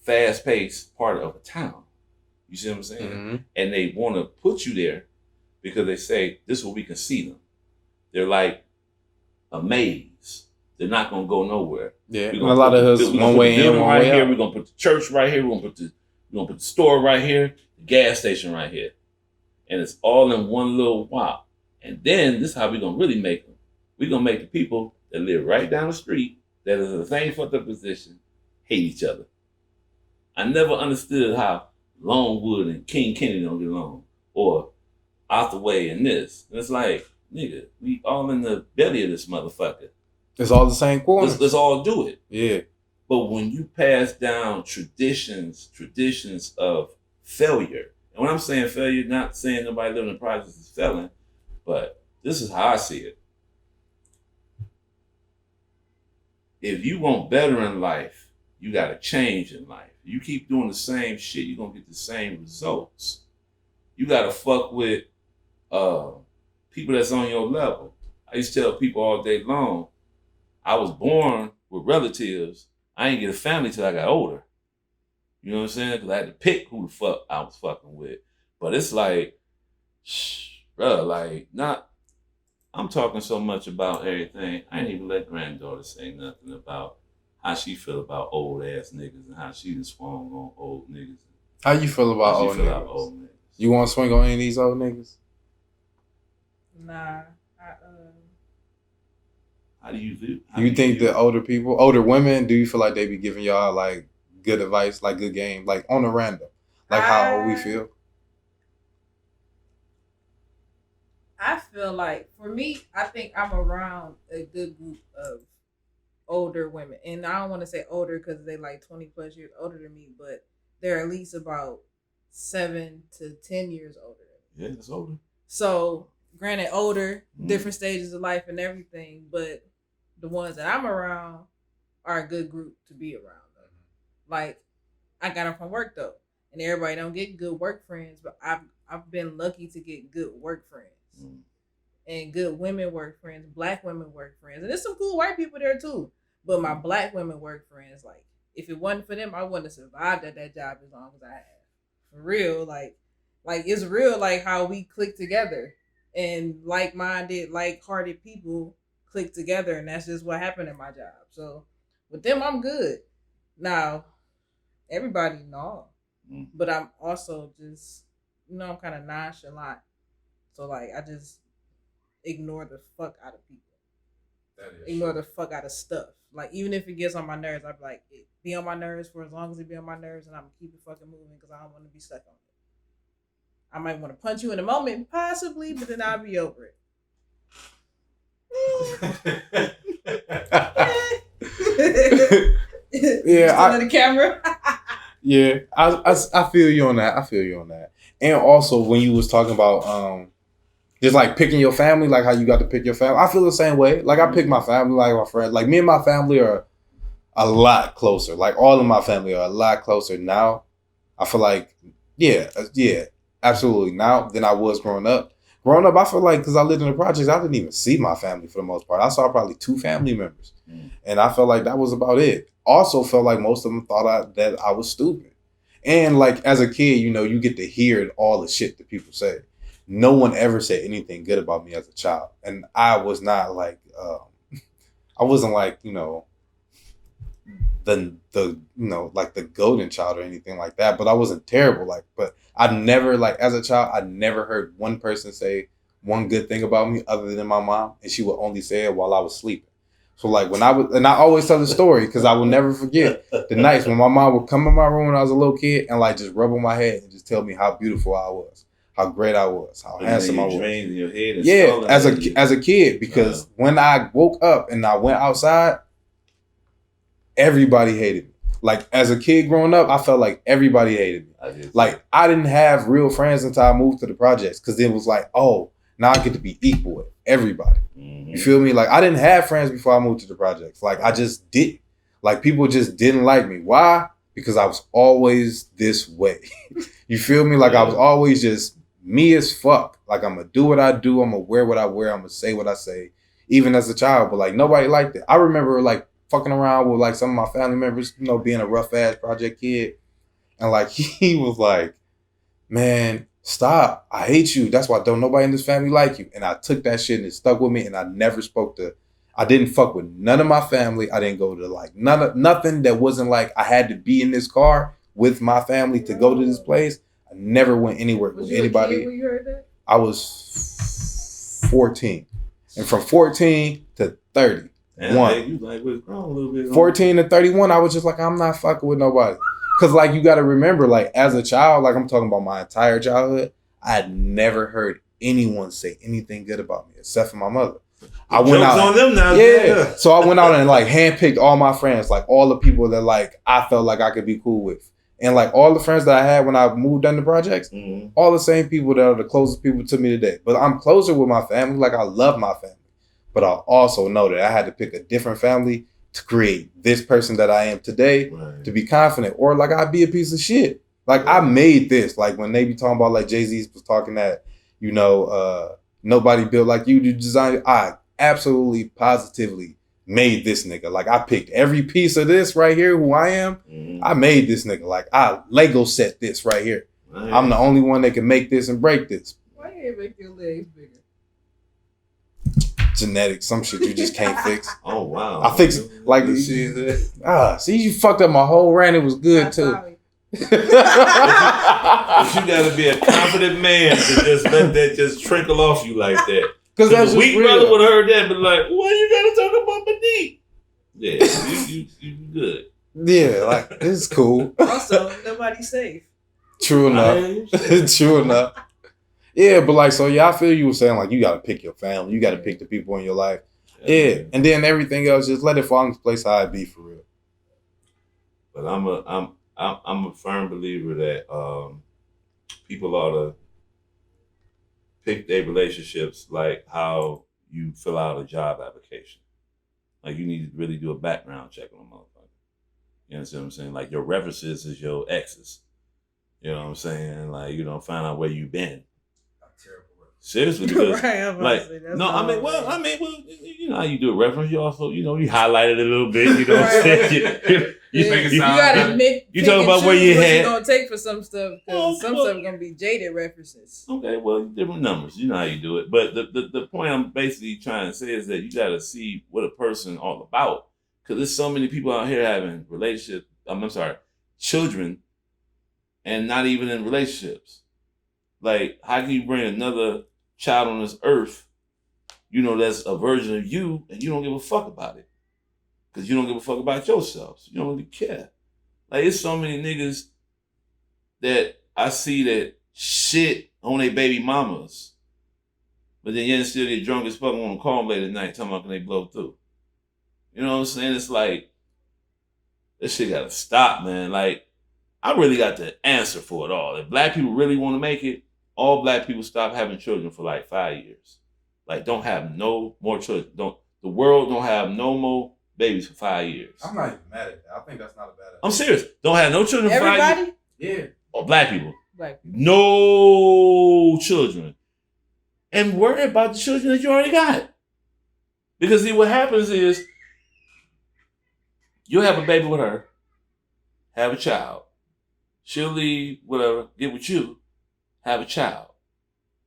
fast-paced part of a town. You see what I'm saying? Mm-hmm. And they want to put you there because they say, this is where we can see them. They're like a maze. They're not gonna go nowhere. Yeah, and a lot of us one way in, one way out. We're gonna put the church right here. We're gonna put the store right here, the gas station right here, and it's all in one little wop. And then this is how we're gonna really make them. We're gonna make the people that live right down the street that is in the same fucked up position hate each other. I never understood how Longwood and King Kennedy don't get along, or Hathaway and this. And it's like, nigga, we all in the belly of this motherfucker. It's all the same corner. Let's all do it. Yeah. But when you pass down traditions of failure, and when I'm saying failure, not saying nobody living in the projects is failing, but this is how I see it. If you want better in life, you got to change in life. You keep doing the same shit, you're going to get the same results. You got to fuck with people that's on your level. I used to tell people all day long, I was born with relatives. I ain't get a family till I got older. You know what I'm saying? Because I had to pick who the fuck I was fucking with. But it's like, bro, like, not, I'm talking so much about everything. I ain't even let granddaughter say nothing about how she feel about old ass niggas and how she just swung on old niggas. How you feel about old niggas? You want to swing on any of these old niggas? Nah. How do you do? Do you think the older women, do you feel like they be giving y'all like good advice, like good game, like on a random, like how old we feel? I feel like, for me, I think I'm around a good group of older women. And I don't want to say older because they're like 20 plus years older than me, but they're at least about 7 to 10 years older than me. Yeah, that's older. So, granted, older, different stages of life and everything, but the ones that I'm around are a good group to be around. Like, I got them from work though, and everybody don't get good work friends, but I've been lucky to get good work friends. And good women work friends, black women work friends. And there's some cool white people there too. But my black women work friends, like, if it wasn't for them, I wouldn't have survived at that job as long as I have. For real, like it's real, like how we click together. And like-minded, like-hearted people click together. And that's just what happened in my job. So with them, I'm good. Now, everybody, no. But I'm also just, I'm kind of nonchalant. So, like, I just ignore the fuck out of people. Ignore the fuck out of stuff. Like, even if it gets on my nerves, I'm like, it be on my nerves for as long as it be on my nerves, and I'm going to keep it fucking moving because I don't want to be stuck on it. I might want to punch you in a moment, possibly, but then I'll be over it. Yeah, on the camera. Yeah, I feel you on that. And also, when you was talking about just like picking your family, like how you got to pick your family, I feel the same way. Like, I pick my family, like my friends. Like, me and my family are a lot closer. Like, all of my family are a lot closer now. I feel like, yeah, absolutely, now than I was growing up. Growing up, I feel like, because I lived in the projects, I didn't even see my family for the most part. I saw probably 2 family members. And I felt like that was about it. Also felt like most of them thought that I was stupid. And like, as a kid, you get to hear all the shit that people say. No one ever said anything good about me as a child. And I was not like, I wasn't like, the like the golden child or anything like that. But I wasn't terrible. Like, but I never, like, as a child, I never heard one person say one good thing about me other than my mom. And she would only say it while I was sleeping. So, like, when I always tell the story because I will never forget the nights when my mom would come in my room when I was a little kid and, like, just rub on my head and just tell me how beautiful I was, how great I was, how handsome I was. In your head and yeah, as a kid, because when I woke up and I went outside, everybody hated me. Like, as a kid growing up, I felt like everybody hated me. Like, I didn't have real friends until I moved to the projects because it was like, oh, now I get to be equal with everybody. You feel me? Like, I didn't have friends before I moved to the projects. Like, I just didn't. Like, people just didn't like me. Why? Because I was always this way. You feel me? Like, I was always just me as fuck. Like, I'm going to do what I do. I'm going to wear what I wear. I'm going to say what I say. Even as a child. But, like, nobody liked it. I remember, like, fucking around with, like, some of my family members, being a rough-ass project kid. And, like, he was like, man, stop. I hate you. That's why don't nobody in this family like you. And I took that shit and it stuck with me. And I never spoke to I didn't fuck with none of my family. I didn't go to like nothing that wasn't like I had to be in this car with my family to go to this place. I never went anywhere with anybody. Was you a kid when you heard that? I was 14. And from 14 to 30. Hey, you like was grown a little bit. 14 to 31, I was just like, I'm not fucking with nobody. Cause like you gotta remember, like as a child, like I'm talking about my entire childhood, I had never heard anyone say anything good about me except for my mother. I went out on them now. Yeah. So I went out and like handpicked all my friends, like all the people that like I felt like I could be cool with. And like all the friends that I had when I moved down the projects, all the same people that are the closest people to me today. But I'm closer with my family. Like I love my family. But I also know that I had to pick a different family to create this person that I am today, to be confident, or like I'd be a piece of shit. Like I made this. Like when they be talking about like Jay-Z was talking that, you know, nobody built like you to design it. I absolutely positively made this nigga. Like I picked every piece of this right here, who I am. I made this nigga. Like I Lego set this right here. I'm the only one that can make this and break this. Why you ain't make your legs bigger? Genetics, some shit you just can't fix. Oh wow! I fixed like see you fucked up my whole rant. It was good too. But you gotta be a confident man to just let that just trickle off you like that. Because that's a weak brother would have heard that, but like, why you gotta talk about my knee? Yeah, you good. Yeah, like this is cool. Also, nobody's safe. True enough. True enough. Yeah, but like, so yeah, I feel you were saying like you gotta pick your family, you gotta pick the people in your life. Yeah, and then everything else, just let it fall into place how it be for real. But I'm a firm believer that people ought to pick their relationships like how you fill out a job application. Like you need to really do a background check on a motherfucker. You understand what I'm saying? Like your references is your exes. You know what I'm saying? Like, you know, find out where you've been. Seriously, because right, you know how you do a reference. You also, you know, you highlight it a little bit. You know what I'm saying? You gotta admit, you talk about where you had. You're gonna take for some stuff because some stuff is gonna be jaded references. Okay, well, different numbers. You know how you do it. But the point I'm basically trying to say is that you gotta see what a person all about. Because there's so many people out here having relationships. Children, and not even in relationships. Like, how can you bring another child on this earth, you know, that's a version of you, and you don't give a fuck about it? Because you don't give a fuck about yourself. So you don't really care. Like, it's so many niggas that I see that shit on their baby mamas, but then yet still get drunk as fuck and want to call them late at night talking about can they blow through. You know what I'm saying? It's like, this shit gotta stop, man. Like, I really got the answer for it all. If black people really want to make it, all black people stop having children for like 5 years. Like, don't have no more children. The world don't have no more babies for 5 years. I'm not even mad at that. I think that's not a bad idea. I'm serious. Don't have no children for 5 years. Everybody? Yeah. Or black people. Black people. No children. And worry about the children that you already got. Because see, what happens is, you'll have a baby with her, have a child. She'll leave, whatever, get with you, have a child.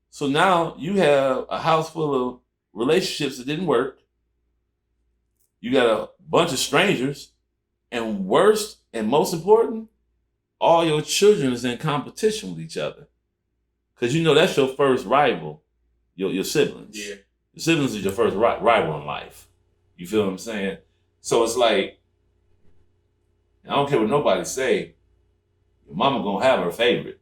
So now you have a house full of relationships that didn't work. You got a bunch of strangers. And worst and most important, all your children is in competition with each other. Because you know that's your first rival, your siblings. Yeah. Your siblings is your first rival in life. You feel what I'm saying? So it's like, I don't care what nobody say, your mama gonna have her favorite.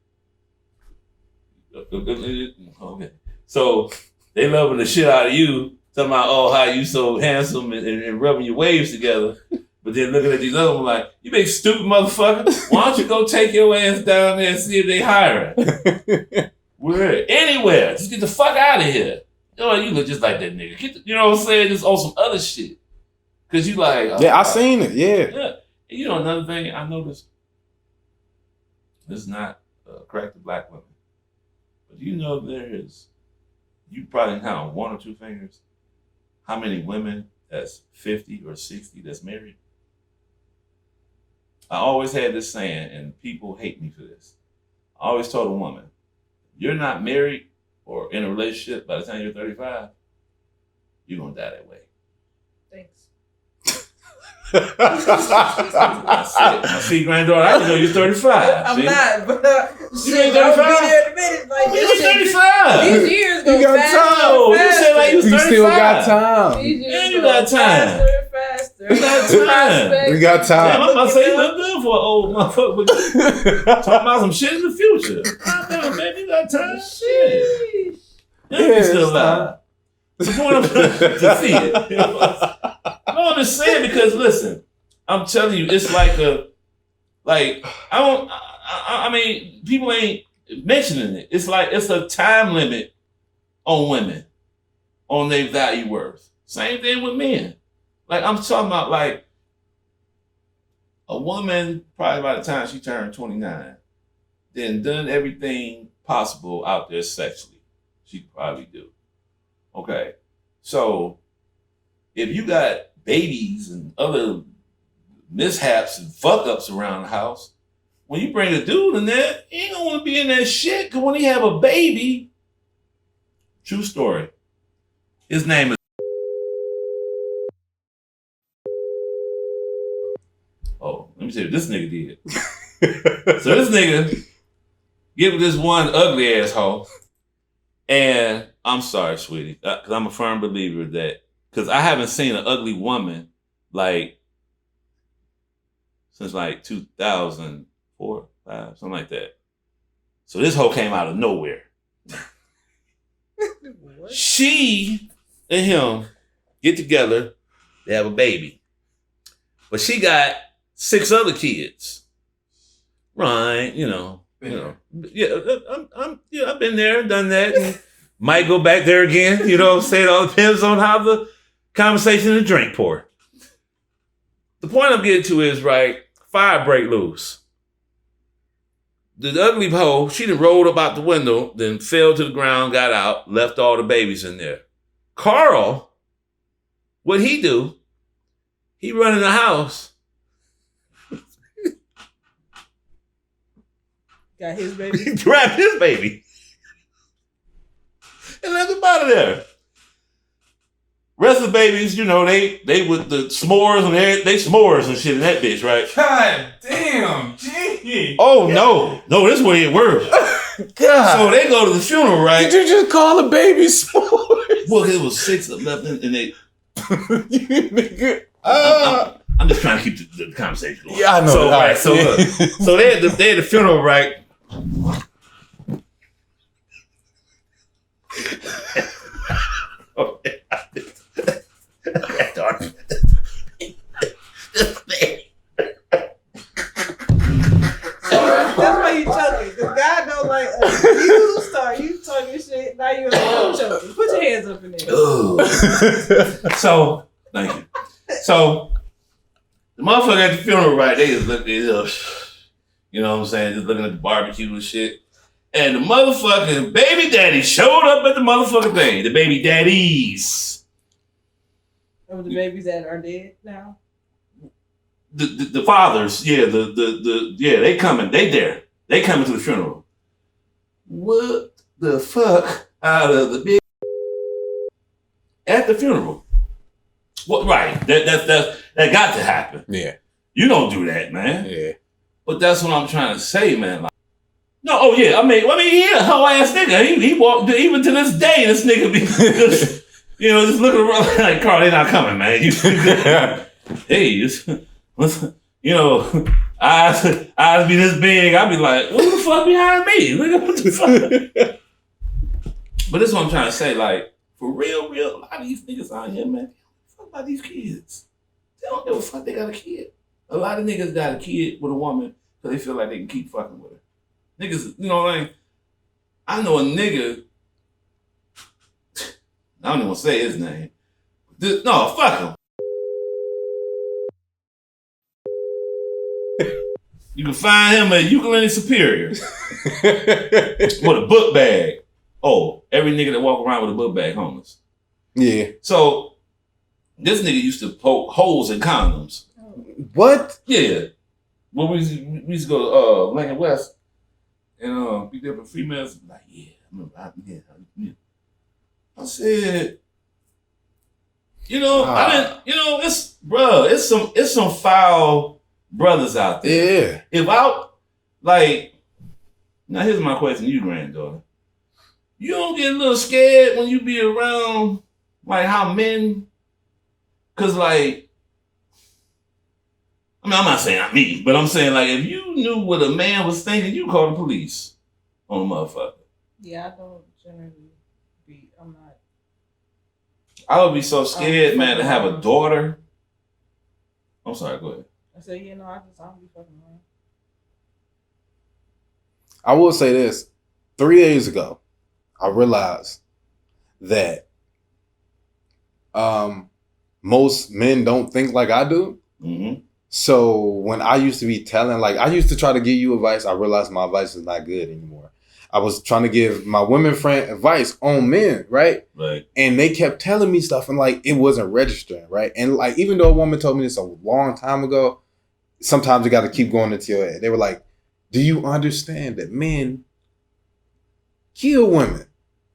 Okay. So they loving the shit out of you, talking about, oh, how you so handsome and rubbing your waves together. But then looking at these other ones like, you big stupid motherfucker. Why don't you go take your ass down there and see if they hire her? Where? Anywhere. Just get the fuck out of here. You know, you look just like that nigga. You know what I'm saying? Just on some other shit. Cause you like, oh, yeah, I seen it. Yeah. Yeah. And you know, another thing I noticed, this is not crack to black women, but you know you probably count one or two fingers, how many women that's 50 or 60 that's married. I always had this saying, and people hate me for this. I always told a woman, you're not married or in a relationship by the time you're 35, you're gonna die that way. Thanks. I see, granddaughter, I didn't know you're 35. I'm see? not, but You ain't I'll 35? be there in a minute. Like, You're 35. These years go You got faster. time. Oh, you said like you was You 35. still got time. These years And you go got time. faster and faster. You got time. We got Damn, time. I'm about to say you look good for an old motherfucker. Talking about some shit in the future. Damn, man, you got time. Shit. Sheesh. Yeah, you still alive. The point I'm trying to see it. You know? No, I'm just saying because listen, I'm telling you, it's like I mean, people ain't mentioning it. It's like it's a time limit on women, on their value worth. Same thing with men. Like I'm talking about like a woman probably by the time she turned 29, then done everything possible out there sexually. She could probably do. Okay. So if you got babies and other mishaps and fuck ups around the house, when you bring a dude in there, he ain't gonna want to be in that shit. Cause when he have a baby, true story. His name is. Oh, let me tell you what this nigga did. So this nigga get with this one ugly asshole, and I'm sorry, sweetie, because I'm a firm believer that because I haven't seen an ugly woman like since like 2004, 5, something like that. So this hoe came out of nowhere. She and him get together, they have a baby. But she got 6 other kids. Right, you know. Yeah, I've been there, done that. And might go back there again, you know what I'm saying? It all depends on how the conversation and the drink pour. The point I'm getting to is, right, fire break loose. The ugly hoe, she done rolled up out the window, then fell to the ground, got out, left all the babies in there. Carl, what he do? He run in the house. Got his baby. He grabbed his baby. And left him out of there. Rest of the babies, you know, they with the s'mores and they s'mores and shit in that bitch, right? God damn, gee. Oh, no, this way it works. God. So they go to the funeral, right? Did you just call a baby s'mores? Well, it was 6 of them left, and they. I'm just trying to keep the conversation going. Yeah, I know. So, right, right, so look, so they had the funeral, right? That's why you choking. Because God don't like us. You talking shit, now you're choking. Put your hands up in there. So, thank you. So, the motherfucker at the funeral, right, they just looked at us, you know what I'm saying, just looking at the barbecue and shit. And the motherfucking baby daddy showed up at the motherfucking thing. The baby daddies. Of the babies that are dead now? The fathers, yeah, they coming, they there. They coming to the funeral. What the fuck out of the big at the funeral? What? Right, that got to happen. Yeah, you don't do that, man. Yeah, but that's what I'm trying to say, man. Like, no, oh yeah, I mean, he a hoe ass nigga. He walked even to this day. This nigga be just, just looking around like, Carl, they not coming, man. Hey, eyes be this big. I be like, who the fuck behind me? What the fuck? But this is what I'm trying to say. Like, for real, a lot of these niggas out here, man, they don't fuck about these kids. They don't give a fuck they got a kid. A lot of niggas got a kid with a woman because they feel like they can keep fucking with her. Niggas, you know what I mean? I know a nigga, I don't even want to say his name. No, fuck him. You can find him at Ukulele Superior with a book bag. Oh, every nigga that walk around with a book bag homeless. Yeah. So this nigga used to poke holes in condoms. What? Yeah. Well, we used to go to Lincoln West and be there for females. Like, yeah, I remember. I said, You know, I didn't. You know, it's some foul brothers out there. Yeah. If I like, now here's my question to you, granddaughter. You don't get a little scared when you be around like how men, cause like, I mean, I'm not saying I'm me, but I'm saying like if you knew what a man was thinking, you call the police on a motherfucker. Yeah, I don't generally be. I'm not. I would be so scared, man, to have a daughter. I'm sorry, go ahead. I said, I don't be fucking around. I will say this. 3 days ago, I realized that most men don't think like I do. Mm-hmm. So when I used to be telling, like, I used to try to give you advice, I realized my advice is not good anymore. I was trying to give my women friend advice on men, right? Right. And they kept telling me stuff and like it wasn't registering, right? And like even though a woman told me this a long time ago, sometimes you got to keep going into your head. They were like, do you understand that men kill women?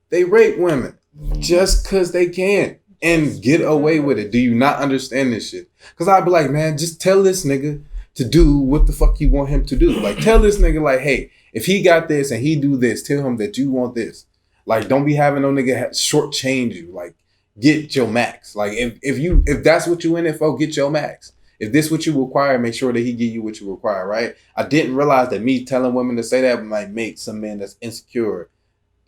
They rape women just because they can and get away with it. Do you not understand this shit? Because I'd be like, man, just tell this nigga to do what the fuck you want him to do. Like, tell this nigga, like, hey, if he got this and he do this, tell him that you want this. Like, don't be having no nigga shortchange you. Like, get your max. Like, if that's what you in it for, get your max. If this what you require, make sure that he give you what you require, right? I didn't realize that me telling women to say that might make some man that's insecure,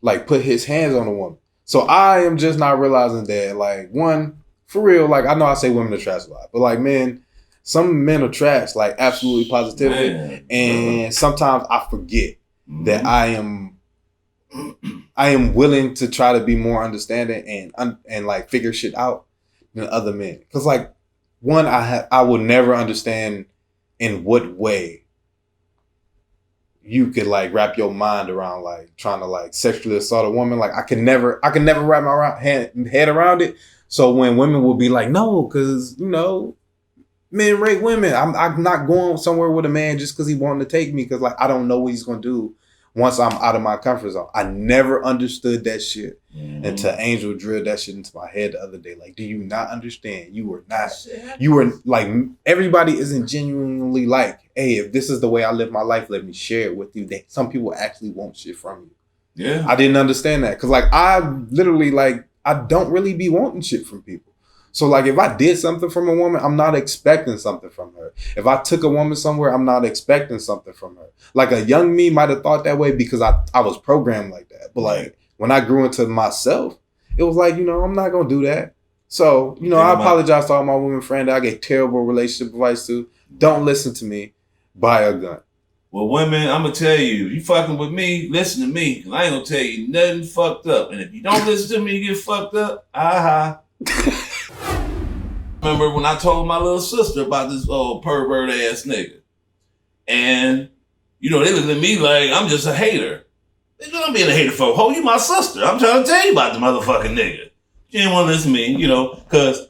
like, put his hands on a woman. So I am just not realizing that, like, one, for real, like, I know I say women are trash a lot, but, like, men, some men are trash, like, absolutely positively. Man. And sometimes I forget that I am willing to try to be more understanding and like, figure shit out than other men. Because, like, one, I will never understand in what way you could like wrap your mind around like trying to like sexually assault a woman. Like I can never wrap my head around it. So when women will be like, no, because you know, men rape women. I'm not going somewhere with a man just because he wanted to take me because like I don't know what he's gonna do once I'm out of my comfort zone. I never understood that shit until Angel drilled that shit into my head the other day. Like, do you not understand? You were like, everybody isn't genuinely like, hey, if this is the way I live my life, let me share it with you. Some people actually want shit from you. Yeah. I didn't understand that. Cause like, I literally like, I don't really be wanting shit from people. So like if I did something from a woman, I'm not expecting something from her. If I took a woman somewhere, I'm not expecting something from her. Like a young me might have thought that way because I was programmed like that. But like when I grew into myself, it was like, you know, I'm not going to do that. So, you know, I apologize to all my women friends that I get terrible relationship advice to. Don't listen to me. Buy a gun. Well, women, I'm going to tell you, you fucking with me, listen to me. Cause I ain't going to tell you nothing fucked up. And if you don't listen to me, you get fucked up. Remember when I told my little sister about this old pervert ass nigga, and you know they looked at me like I'm just a hater. I'm being a hater for ho, you my sister. I'm trying to tell you about the motherfucking nigga. She didn't want to listen to me, you know, because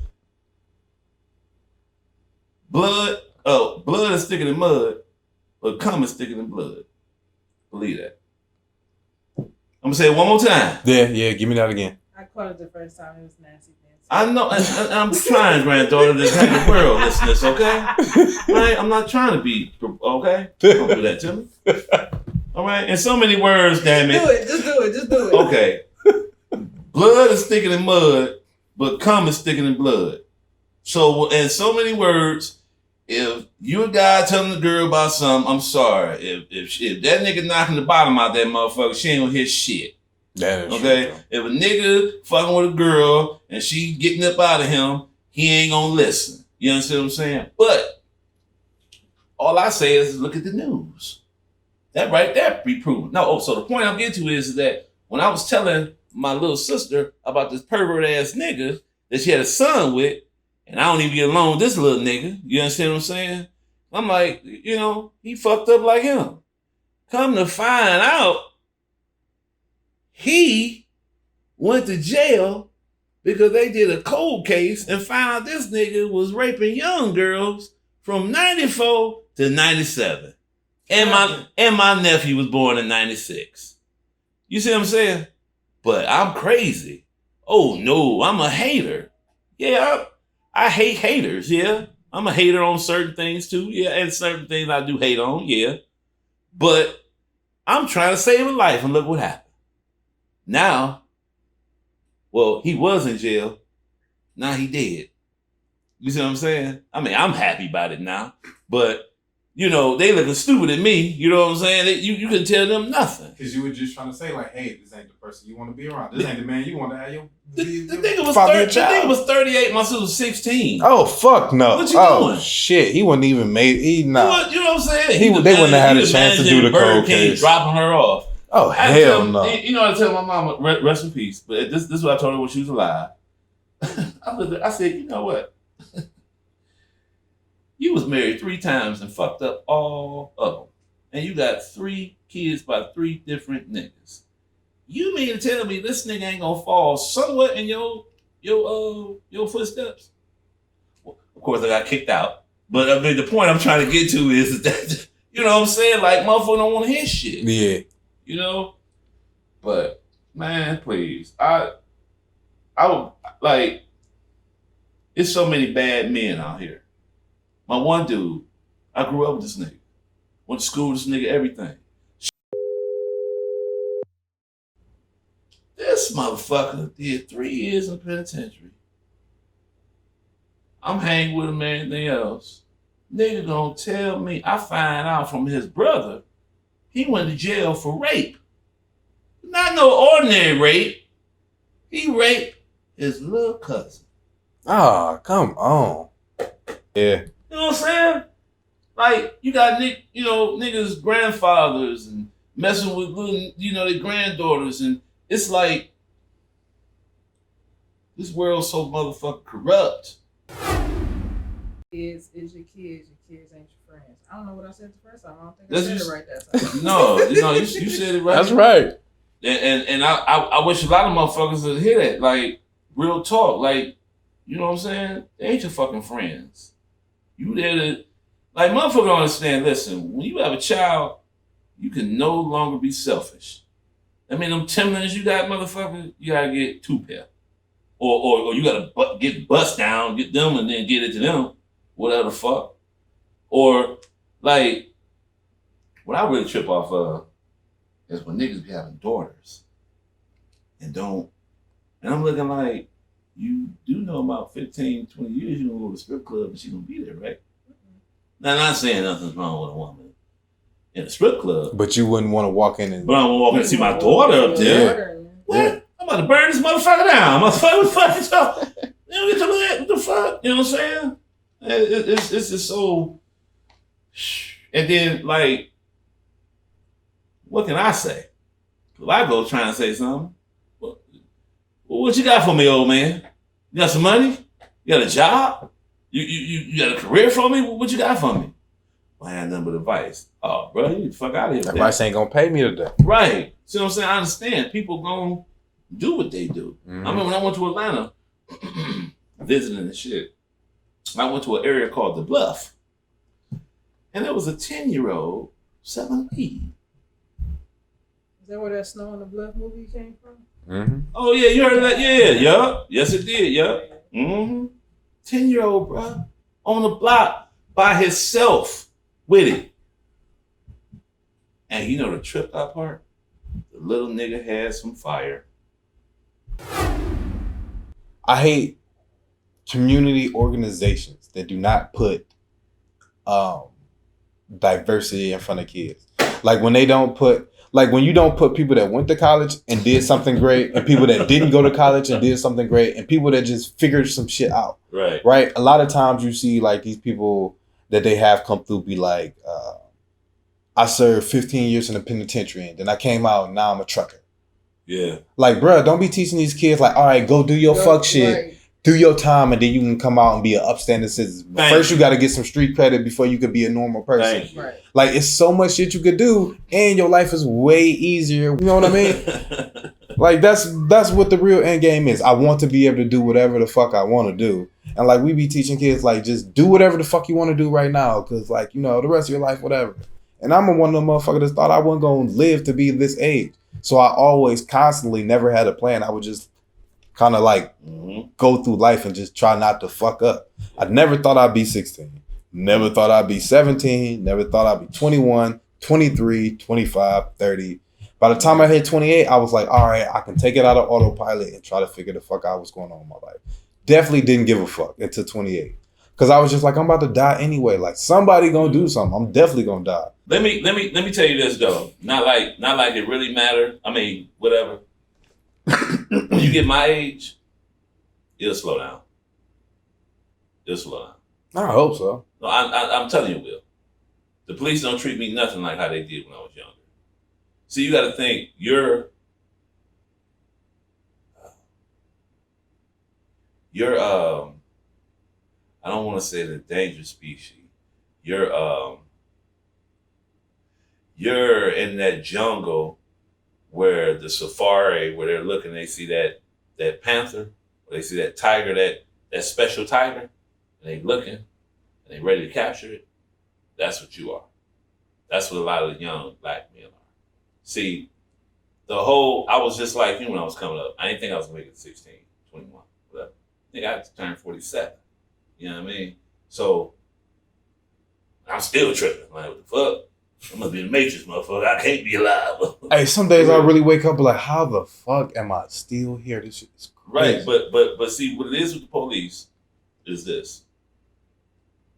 blood is thicker than mud, but cum is thicker than blood. Believe that. I'm gonna say it one more time. Yeah, give me that again. I caught it the first time. It was nasty. I know, and I'm trying, granddaughter, to have the world listen to this, okay? Right? I'm not trying to be, okay? Don't do that to me. All right? In so many words, damn it. Just do it. Okay. Blood is thicker than mud, but cum is thicker than blood. So, in so many words, if you a guy telling a girl about something, I'm sorry. If that nigga knocking the bottom out that motherfucker, she ain't gonna hear shit. Okay, true, if a nigga fucking with a girl and she getting up out of him, he ain't gonna listen. You understand what I'm saying? But all I say is look at the news. That right there be proven. No, so the point I'm getting to is that when I was telling my little sister about this pervert ass nigga that she had a son with, and I don't even get along with this little nigga. You understand what I'm saying? I'm like, you know, he fucked up like him. Come to find out, he went to jail because they did a cold case and found out this nigga was raping young girls from 94 to 97. And my nephew was born in 96. You see what I'm saying? But I'm crazy. Oh no, I'm a hater. Yeah, I hate haters. Yeah, I'm a hater on certain things too. Yeah, and certain things I do hate on. Yeah, but I'm trying to save a life, and look what happened. Now, well, he was in jail. Now he dead. You see what I'm saying? I mean, I'm happy about it now, but you know, they looking stupid at me. You know what I'm saying? You can tell them nothing. Because you were just trying to say, like, hey, this ain't the person you want to be around. This ain't the man you want to have your... The nigga was 38. My sister was 16. Oh, fuck no. What you doing? Shit. He wasn't even made... You know what I'm saying? They wouldn't have had a chance to do the cold case. Dropping her off. Oh, hell no. You know, I tell my mama, rest in peace. But this is what I told her when she was alive. I said, you know what? You was married 3 times and fucked up all of them. And you got 3 kids by 3 different niggas. You mean to tell me this nigga ain't gonna fall somewhere in your footsteps? Well, of course, I got kicked out. But I mean, the point I'm trying to get to is that, you know what I'm saying? Like, motherfucker don't want to hear shit. Yeah. You know? But, man, please. I would, like, it's so many bad men out here. My one dude, I grew up with this nigga. Went to school with this nigga, everything. This motherfucker did 3 years in the penitentiary. I'm hanging with him and everything else. Nigga gonna tell me, I find out from his brother, he went to jail for rape. Not no ordinary rape. He raped his little cousin. Oh, come on. Yeah. You know what I'm saying? Like, you got niggas' grandfathers and messing with little, their granddaughters, and it's like this world's so motherfucking corrupt. Kids is your kids ain't your friends. I don't know what I said the first time. I don't think I said it right that time. No, you said it right. That's right. And I wish a lot of motherfuckers would hear that. Like, real talk. Like, you know what I'm saying? They ain't your fucking friends. You there to, like, motherfucker don't understand. Listen, when you have a child, you can no longer be selfish. I mean, them Timberlands you got, motherfucker, you gotta get 2 pair. Or you gotta get bust down, get them, and then get it to them. Whatever the fuck. Or, like, what I really trip off of is when niggas be having daughters and I'm looking like, you do know about 15, 20 years you're gonna go to the strip club and she's gonna be there, right? Now, I'm not saying nothing's wrong with a woman in a strip club. But you wouldn't want to walk in and... But I want to walk in and see my daughter up there. Yeah. What? Yeah. I'm about to burn this motherfucker down. Motherfucker, what the fuck? You don't get to look at what the fuck? You know what I'm saying? It's just so... And then, like, what can I say? If I go trying to say something, what you got for me, old man? You got some money? You got a job? You got a career for me? What you got for me? Well, I had nothing but advice. Oh, bro, you get the fuck out of here. That advice ain't gonna pay me today. Right. See what I'm saying? I understand. People gonna do what they do. Mm-hmm. I mean, when I went to Atlanta, visiting and shit, I went to an area called The Bluff. And there was a 10-year-old selling weed. Is that where that Snow on the Bluff movie came from? Mm-hmm. Oh, yeah, you heard of that? Yeah. Yes, it did, yeah. Mm-hmm. 10-year-old, bro, on the block by himself with it. And you know the tripped out part? The little nigga had some fire. I hate community organizations that do not put diversity in front of kids. Like when you don't put people that went to college and did something great, and people that didn't go to college and did something great, and people that just figured some shit out. Right. Right. A lot of times you see like these people that they have come through be like, I served 15 years in the penitentiary and then I came out and now I'm a trucker. Yeah. Like, bro, don't be teaching these kids like, all right, go do your fuck shit. Right. Do your time, and then you can come out and be an upstanding citizen. But first, you got to get some street credit before you could be a normal person. Right. Like, it's so much shit you could do, and your life is way easier. You know what I mean? Like, that's what the real end game is. I want to be able to do whatever the fuck I want to do. And, like, we be teaching kids, like, just do whatever the fuck you want to do right now. Because, like, you know, the rest of your life, whatever. And I'm one of them motherfuckers that thought I wasn't going to live to be this age. So I always constantly never had a plan. I would just kind of like go through life and just try not to fuck up. I never thought I'd be 16. Never thought I'd be 17. Never thought I'd be 21, 23, 25, 30. By the time I hit 28, I was like, all right, I can take it out of autopilot and try to figure the fuck out what's going on in my life. Definitely didn't give a fuck until 28. Because I was just like, I'm about to die anyway. Like, somebody gonna do something. I'm definitely gonna die. Let me tell you this though. Not like it really mattered. I mean, whatever. When you get my age, it'll slow down. It'll slow down. I hope so. No, I'm telling you, it will. The police don't treat me nothing like how they did when I was younger. See, you got to think you're I don't want to say the dangerous species. You're in that jungle where the safari, where they're looking, they see that panther, or they see that tiger, that special tiger, and they looking, and they ready to capture it. That's what you are. That's what a lot of the young black men are. See, I was just like you when I was coming up. I didn't think I was going to make it 16, 21, whatever. I think I had to turn 47. You know what I mean? So, I'm still tripping. Like, what the fuck? I must be the Matrix, motherfucker. I can't be alive. Hey, some days I really wake up and like, how the fuck am I still here? This shit is crazy. Right, but see, what it is with the police is this.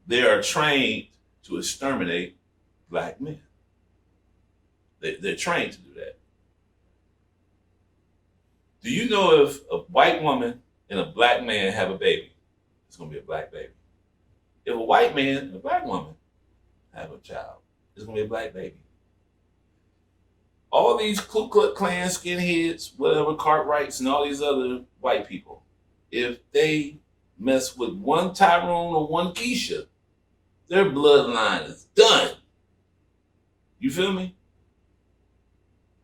They are trained to exterminate black men. They're trained to do that. Do you know if a white woman and a black man have a baby, it's going to be a black baby. If a white man and a black woman have a child, it's going to be a black baby. All these Ku Klux Klan skinheads, whatever, Cartwrights, and all these other white people, if they mess with one Tyrone or one Keisha, their bloodline is done. You feel me?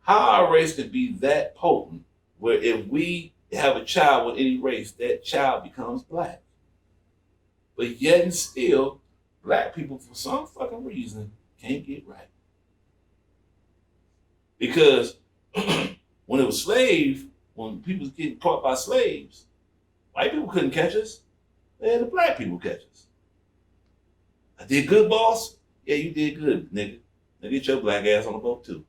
How our race could be that potent where if we have a child with any race, that child becomes black. But yet and still, black people, for some fucking reason, can't get right. Because when it was when people was getting caught by slaves, white people couldn't catch us. They had the black people catch us. I did good, boss? Yeah, you did good, nigga. Now get your black ass on the boat, too.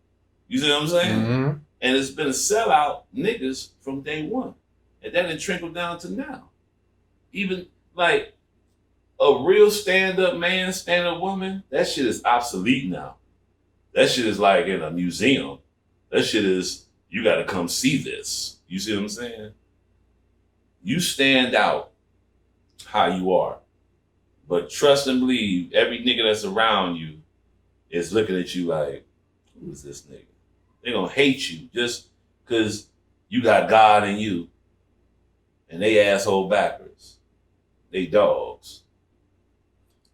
You see what I'm saying? Mm-hmm. And it's been a sellout niggas from day one. And that didn't trickle down to now. Even, like, a real stand-up man, stand-up woman, that shit is obsolete now. That shit is like in a museum. That shit is, you gotta come see this. You see what I'm saying? You stand out how you are. But trust and believe, every nigga that's around you is looking at you like, who is this nigga? They gonna hate you just because you got God in you. And they asshole backwards. They dogs.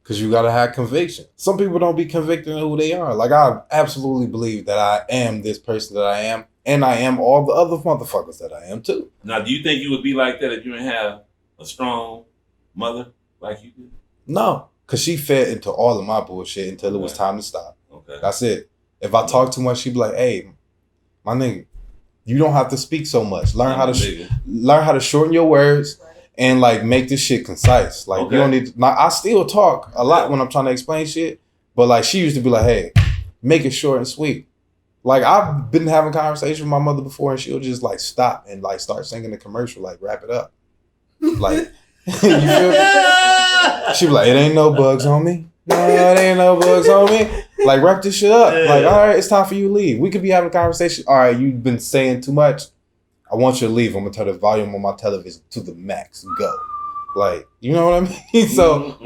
Because you got to have conviction. Some people don't be convicted in who they are. Like, I absolutely believe that I am this person that I am. And I am all the other motherfuckers that I am, too. Now, do you think you would be like that if you didn't have a strong mother like you did? No. Because she fed into all of my bullshit until it was time to stop. Okay. That's it. If I talk too much, she'd be like, hey, my nigga, you don't have to speak so much. Learn how to shorten your words. And like make this shit concise. Like you don't need to, I still talk a lot when I'm trying to explain shit. But like she used to be like, hey, make it short and sweet. Like I've been having conversations with my mother before and she'll just like stop and like start singing the commercial, like wrap it up. Like you feel me? She be like, it ain't no bugs on me. No, it ain't no bugs on me. Like wrap this shit up. Like, all right, it's time for you to leave. We could be having a conversation. All right, you've been saying too much. I want you to leave. I'm going to turn the volume on my television to the max. Go. Like, you know what I mean? So,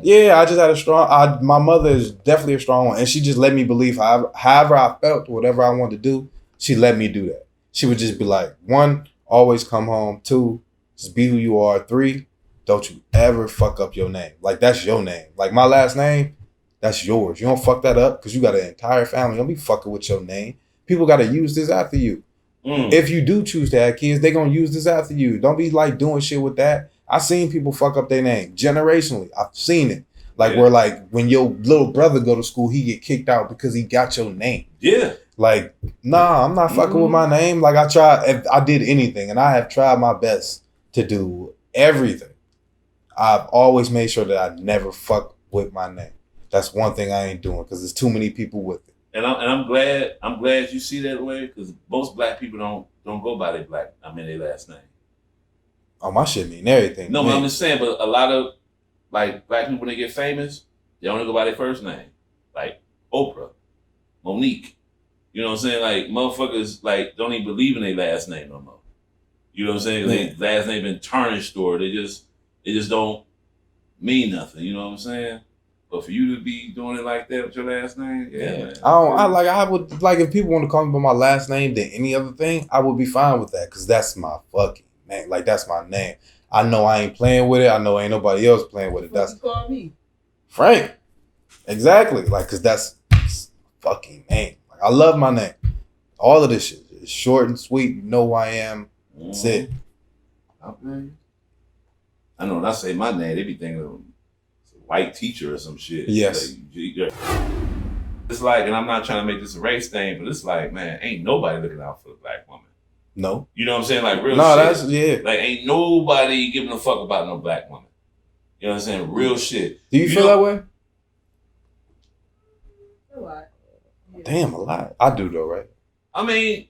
yeah, I just had my mother is definitely a strong one. And she just let me believe however I felt, whatever I wanted to do, she let me do that. She would just be like, 1, always come home. 2, just be who you are. 3, don't you ever fuck up your name. Like, that's your name. Like, my last name, that's yours. You don't fuck that up because you got an entire family. Don't be fucking with your name. People got to use this after you. If you do choose to have kids, they're going to use this after you. Don't be like doing shit with that. I've seen people fuck up their name generationally. I've seen it. Like where like when your little brother go to school, he get kicked out because he got your name. Yeah. Like, nah, I'm not fucking with my name. Like I did anything, and I have tried my best to do everything. I've always made sure that I never fuck with my name. That's one thing I ain't doing because there's too many people with it. And I'm glad you see that way because most black people don't go by their their last name. Oh, my shit mean everything. No, I'm just saying, but a lot of like black people when they get famous, they only go by their first name. Like Oprah, Monique. You know what I'm saying? Like motherfuckers like don't even believe in their last name no more. You know what I'm saying? Their last name been tarnished or they just don't mean nothing. You know what I'm saying? But for you to be doing it like that with your last name, man. I would like if people want to call me by my last name than any other thing, I would be fine with that because that's my fucking name. Like that's my name. I know I ain't playing with it. I know ain't nobody else playing with it. That's what you call me. Frank. Exactly. Like cause that's fucking name. Like I love my name. All of this shit. It's short and sweet. You know who I am. That's it. Okay. I know when I say my name, they be thinking of a white teacher or some shit. Yes. Like, it's like, and I'm not trying to make this a race thing, but it's like, man, ain't nobody looking out for the black woman. No. You know what I'm saying? Like real shit. Like ain't nobody giving a fuck about no black woman. You know what I'm saying? Real shit. Do you feel that way? A lot. Damn, a lot. I do though, right? I mean,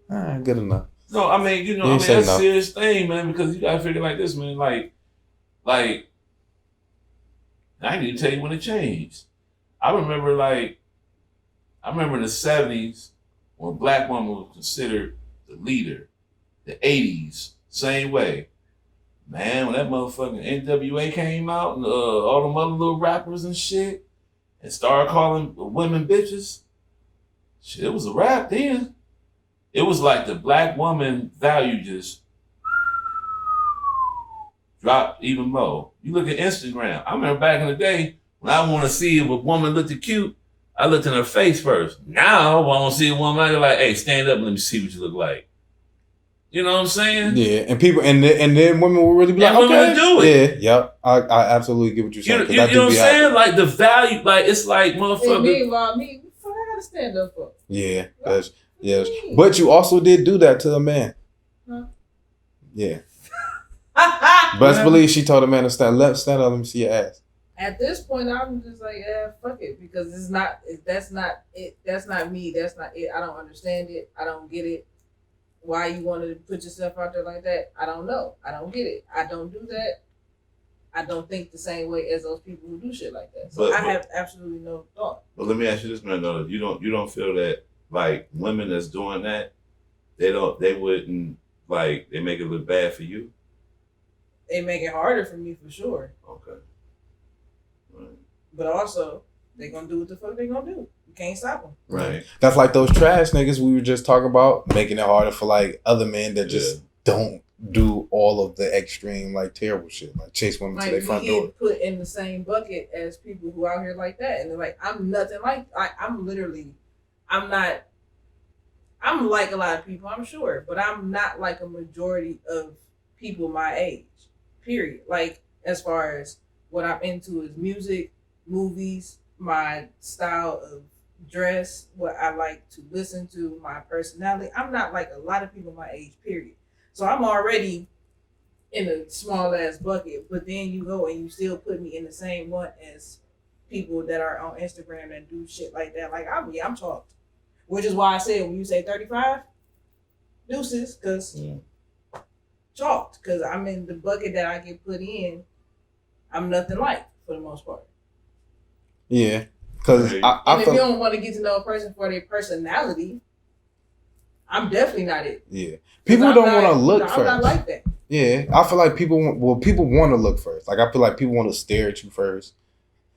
good enough. No, I mean, that's a serious thing, man, because you gotta figure like this, man. Like, I can even tell you when it changed. I remember in the 70s when black women was considered the leader. The 80s, same way. Man, when that motherfucking NWA came out and all them other little rappers and shit and started calling women bitches, shit, it was a rap then. It was like the black woman value just dropped even more. You look at Instagram. I remember back in the day when I want to see if a woman looked cute, I looked in her face first. Now when I want to see a woman, I go like, "Hey, stand up and let me see what you look like." You know what I'm saying? Yeah, and people and then women will really be like, "Okay, women do it." Yeah, yep. I absolutely get what you're saying. You know what I'm saying? Like the value, like it's like motherfucker. Meanwhile, what I gotta stand up for? Yeah, that's. Yes, but you also did do that to a man. Huh? Yeah. Best believe she told a man to stand up, let me see your ass. At this point, I'm just like, fuck it, because that's not me. That's not it. I don't understand it. I don't get it. Why you wanted to put yourself out there like that? I don't know. I don't get it. I don't do that. I don't think the same way as those people who do shit like that. So I have absolutely no thought. But let me ask you this, man. Though, you don't feel that. Like women that's doing that, they wouldn't like they make it look bad for you. They make it harder for me for sure. Okay. Right. But also, they gonna do what the fuck they gonna do. You can't stop them. Right. That's like those trash niggas we were just talking about, making it harder for like other men that just don't do all of the extreme like terrible shit, like chase women to their front door. Put in the same bucket as people who out here like that, and they're like, I'm nothing like. I'm like a lot of people, I'm sure, but I'm not like a majority of people my age, period. Like, as far as what I'm into is music, movies, my style of dress, what I like to listen to, my personality. I'm not like a lot of people my age, period. So I'm already in a small ass bucket, but then you go and you still put me in the same one as people that are on Instagram and do shit like that. Like, I'm talked. Which is why I said when you say 35, deuces, because chalked, because I'm in the bucket that I get put in. I'm nothing like for the most part. Yeah, because if you don't want to get to know a person for their personality, I'm definitely not it. Yeah, people don't want to look first. I'm not like that. Yeah, I feel like people want to look first. Like I feel like people want to stare at you first,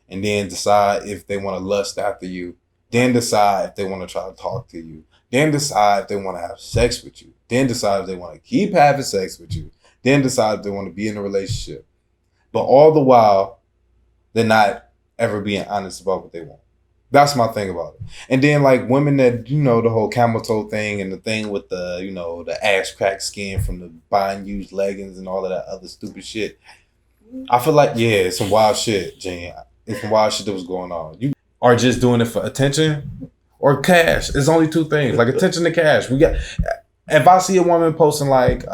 and then decide if they want to lust after you. Then decide if they want to try to talk to you. Then decide if they want to have sex with you. Then decide if they want to keep having sex with you. Then decide if they want to be in a relationship. But all the while, they're not ever being honest about what they want. That's my thing about it. And then like women that, the whole camel toe thing and the thing with the, the ass crack skin from the buying used leggings and all of that other stupid shit. I feel like, yeah, it's some wild shit, Gene. It's some wild shit that was going on. You are just doing it for attention or cash. It's only two things, like attention to cash. If I see a woman posting like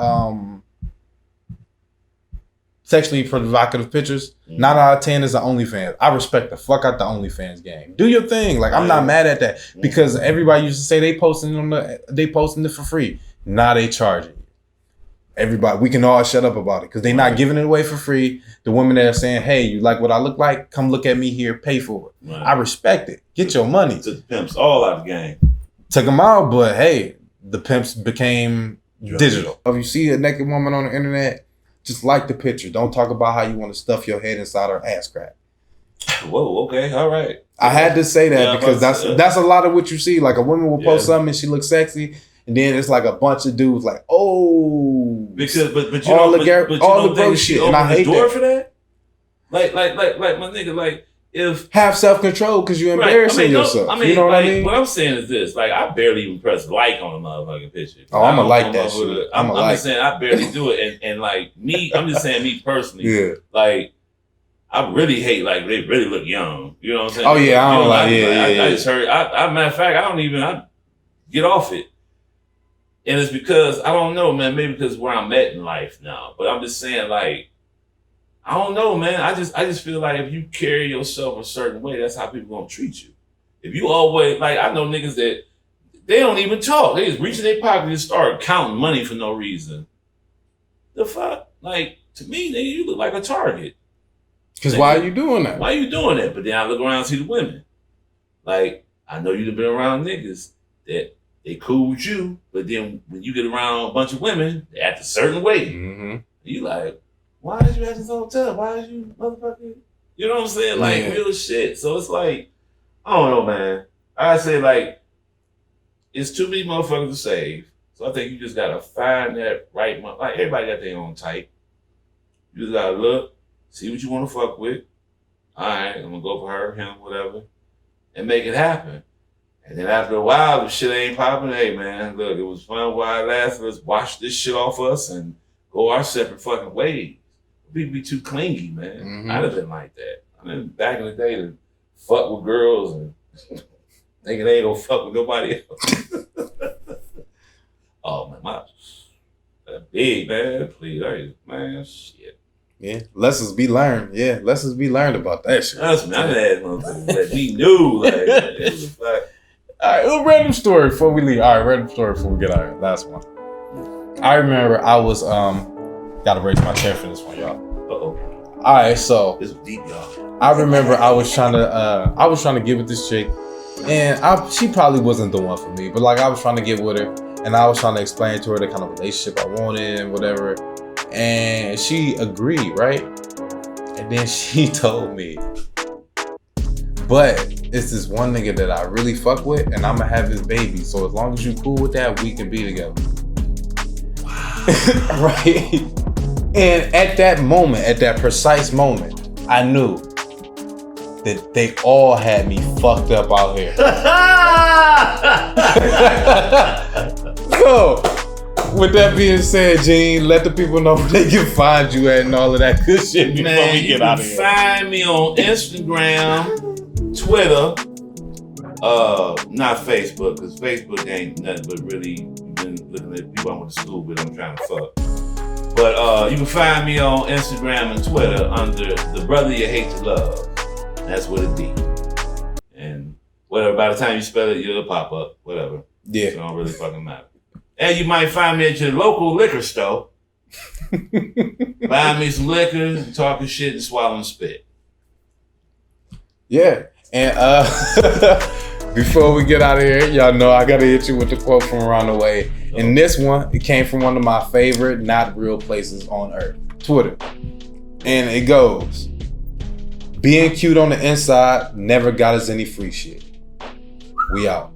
sexually provocative pictures, 9 out of 10 is the OnlyFans. I respect the fuck out the OnlyFans game. Do your thing. Like, I'm not mad at that because everybody used to say they posting it for free. Now they charging. Everybody, we can all shut up about it because they're not giving it away for free. The women that are saying, hey, you like what I look like? Come look at me here, pay for it. Right. I respect it. Get your money. Took the pimps all out of the game. Took them out, but hey, the pimps became digital. If you see a naked woman on the internet, just like the picture. Don't talk about how you want to stuff your head inside her ass crack. Whoa, okay, all right. I had to say that because that's a lot of what you see. Like a woman will post something and she looks sexy. And then it's like a bunch of dudes like, oh, because but you all the bro shit, and I hate the door for that. Like my nigga, like if have self control because you're embarrassing yourself. You know what I mean? What I'm saying is this: like I barely even press like on a motherfucking picture. Oh, I'm gonna like that shit. I'm just saying I barely do it, and like me, I'm just saying me personally. Yeah. Like I really hate like they really look young. You know what I'm saying? Oh yeah, I don't like. I just heard. Matter of fact, I get off it. And it's because, I don't know, man, maybe because where I'm at in life now. But I'm just saying, like, I don't know, man. I just feel like if you carry yourself a certain way, that's how people gonna treat you. If you always, like, I know niggas that, they don't even talk. They just reach in their pocket and start counting money for no reason. The fuck? Like, to me, nigga, you look like a target. Because why are you doing that? Why are you doing that? But then I look around and see the women. Like, I know you've been around niggas that, they cool with you, but then when you get around a bunch of women, they act a certain way. Mm-hmm. You like, why is you acting so tough? Why is you motherfucking, you know what I'm saying? Like real shit. So it's like, I don't know, man. I say like, it's too many motherfuckers to save. So I think you just gotta find that right, like everybody got their own type. You just gotta look, see what you wanna fuck with. All right, I'm gonna go for her, him, whatever, and make it happen. And then after a while, if shit ain't popping, hey man, look, it was fun while it lasted. Let's wash this shit off us and go our separate fucking ways. People be too clingy, man. Mm-hmm. I'd have been like that. I mean, back in the day, to fuck with girls and thinking they ain't gonna fuck with nobody else. Oh man, big man, please, man, shit. Yeah, lessons be learned. Yeah, lessons be learned about that shit. That's me. I had motherfuckers that we knew, like, it was like. All right, a random story before we leave. All right, random story before we get out of here. Last one. I remember I was gotta raise my chair for this one, y'all. Uh-oh. All right, so this is deep, y'all. I remember I was trying to get with this chick, and she probably wasn't the one for me, but like I was trying to get with her, and I was trying to explain to her the kind of relationship I wanted and whatever, and she agreed, right? And then she told me, but it's this one nigga that I really fuck with, and I'm gonna have his baby. So as long as you cool with that, we can be together. Wow. Right? And at that moment, at that precise moment, I knew that they all had me fucked up out here. So, with that being said, Gene, let the people know where they can find you at and all of that good shit before we get out of here. You can find me on Instagram, Twitter, not Facebook, because Facebook ain't nothing but really, you've been looking at people I went to school with, I'm trying to fuck. But you can find me on Instagram and Twitter under The Brother You Hate to Love. That's what it be. And whatever, by the time you spell it, it'll pop up, whatever. Yeah. So it don't really fucking matter. And you might find me at your local liquor store. Buying me some liquor, talking shit, and swallowing spit. Yeah. And before we get out of here, y'all know I gotta hit you with the quote from Around the Way. And this one, it came from one of my favorite not real places on earth, Twitter. And it goes, being cute on the inside never got us any free shit. We out.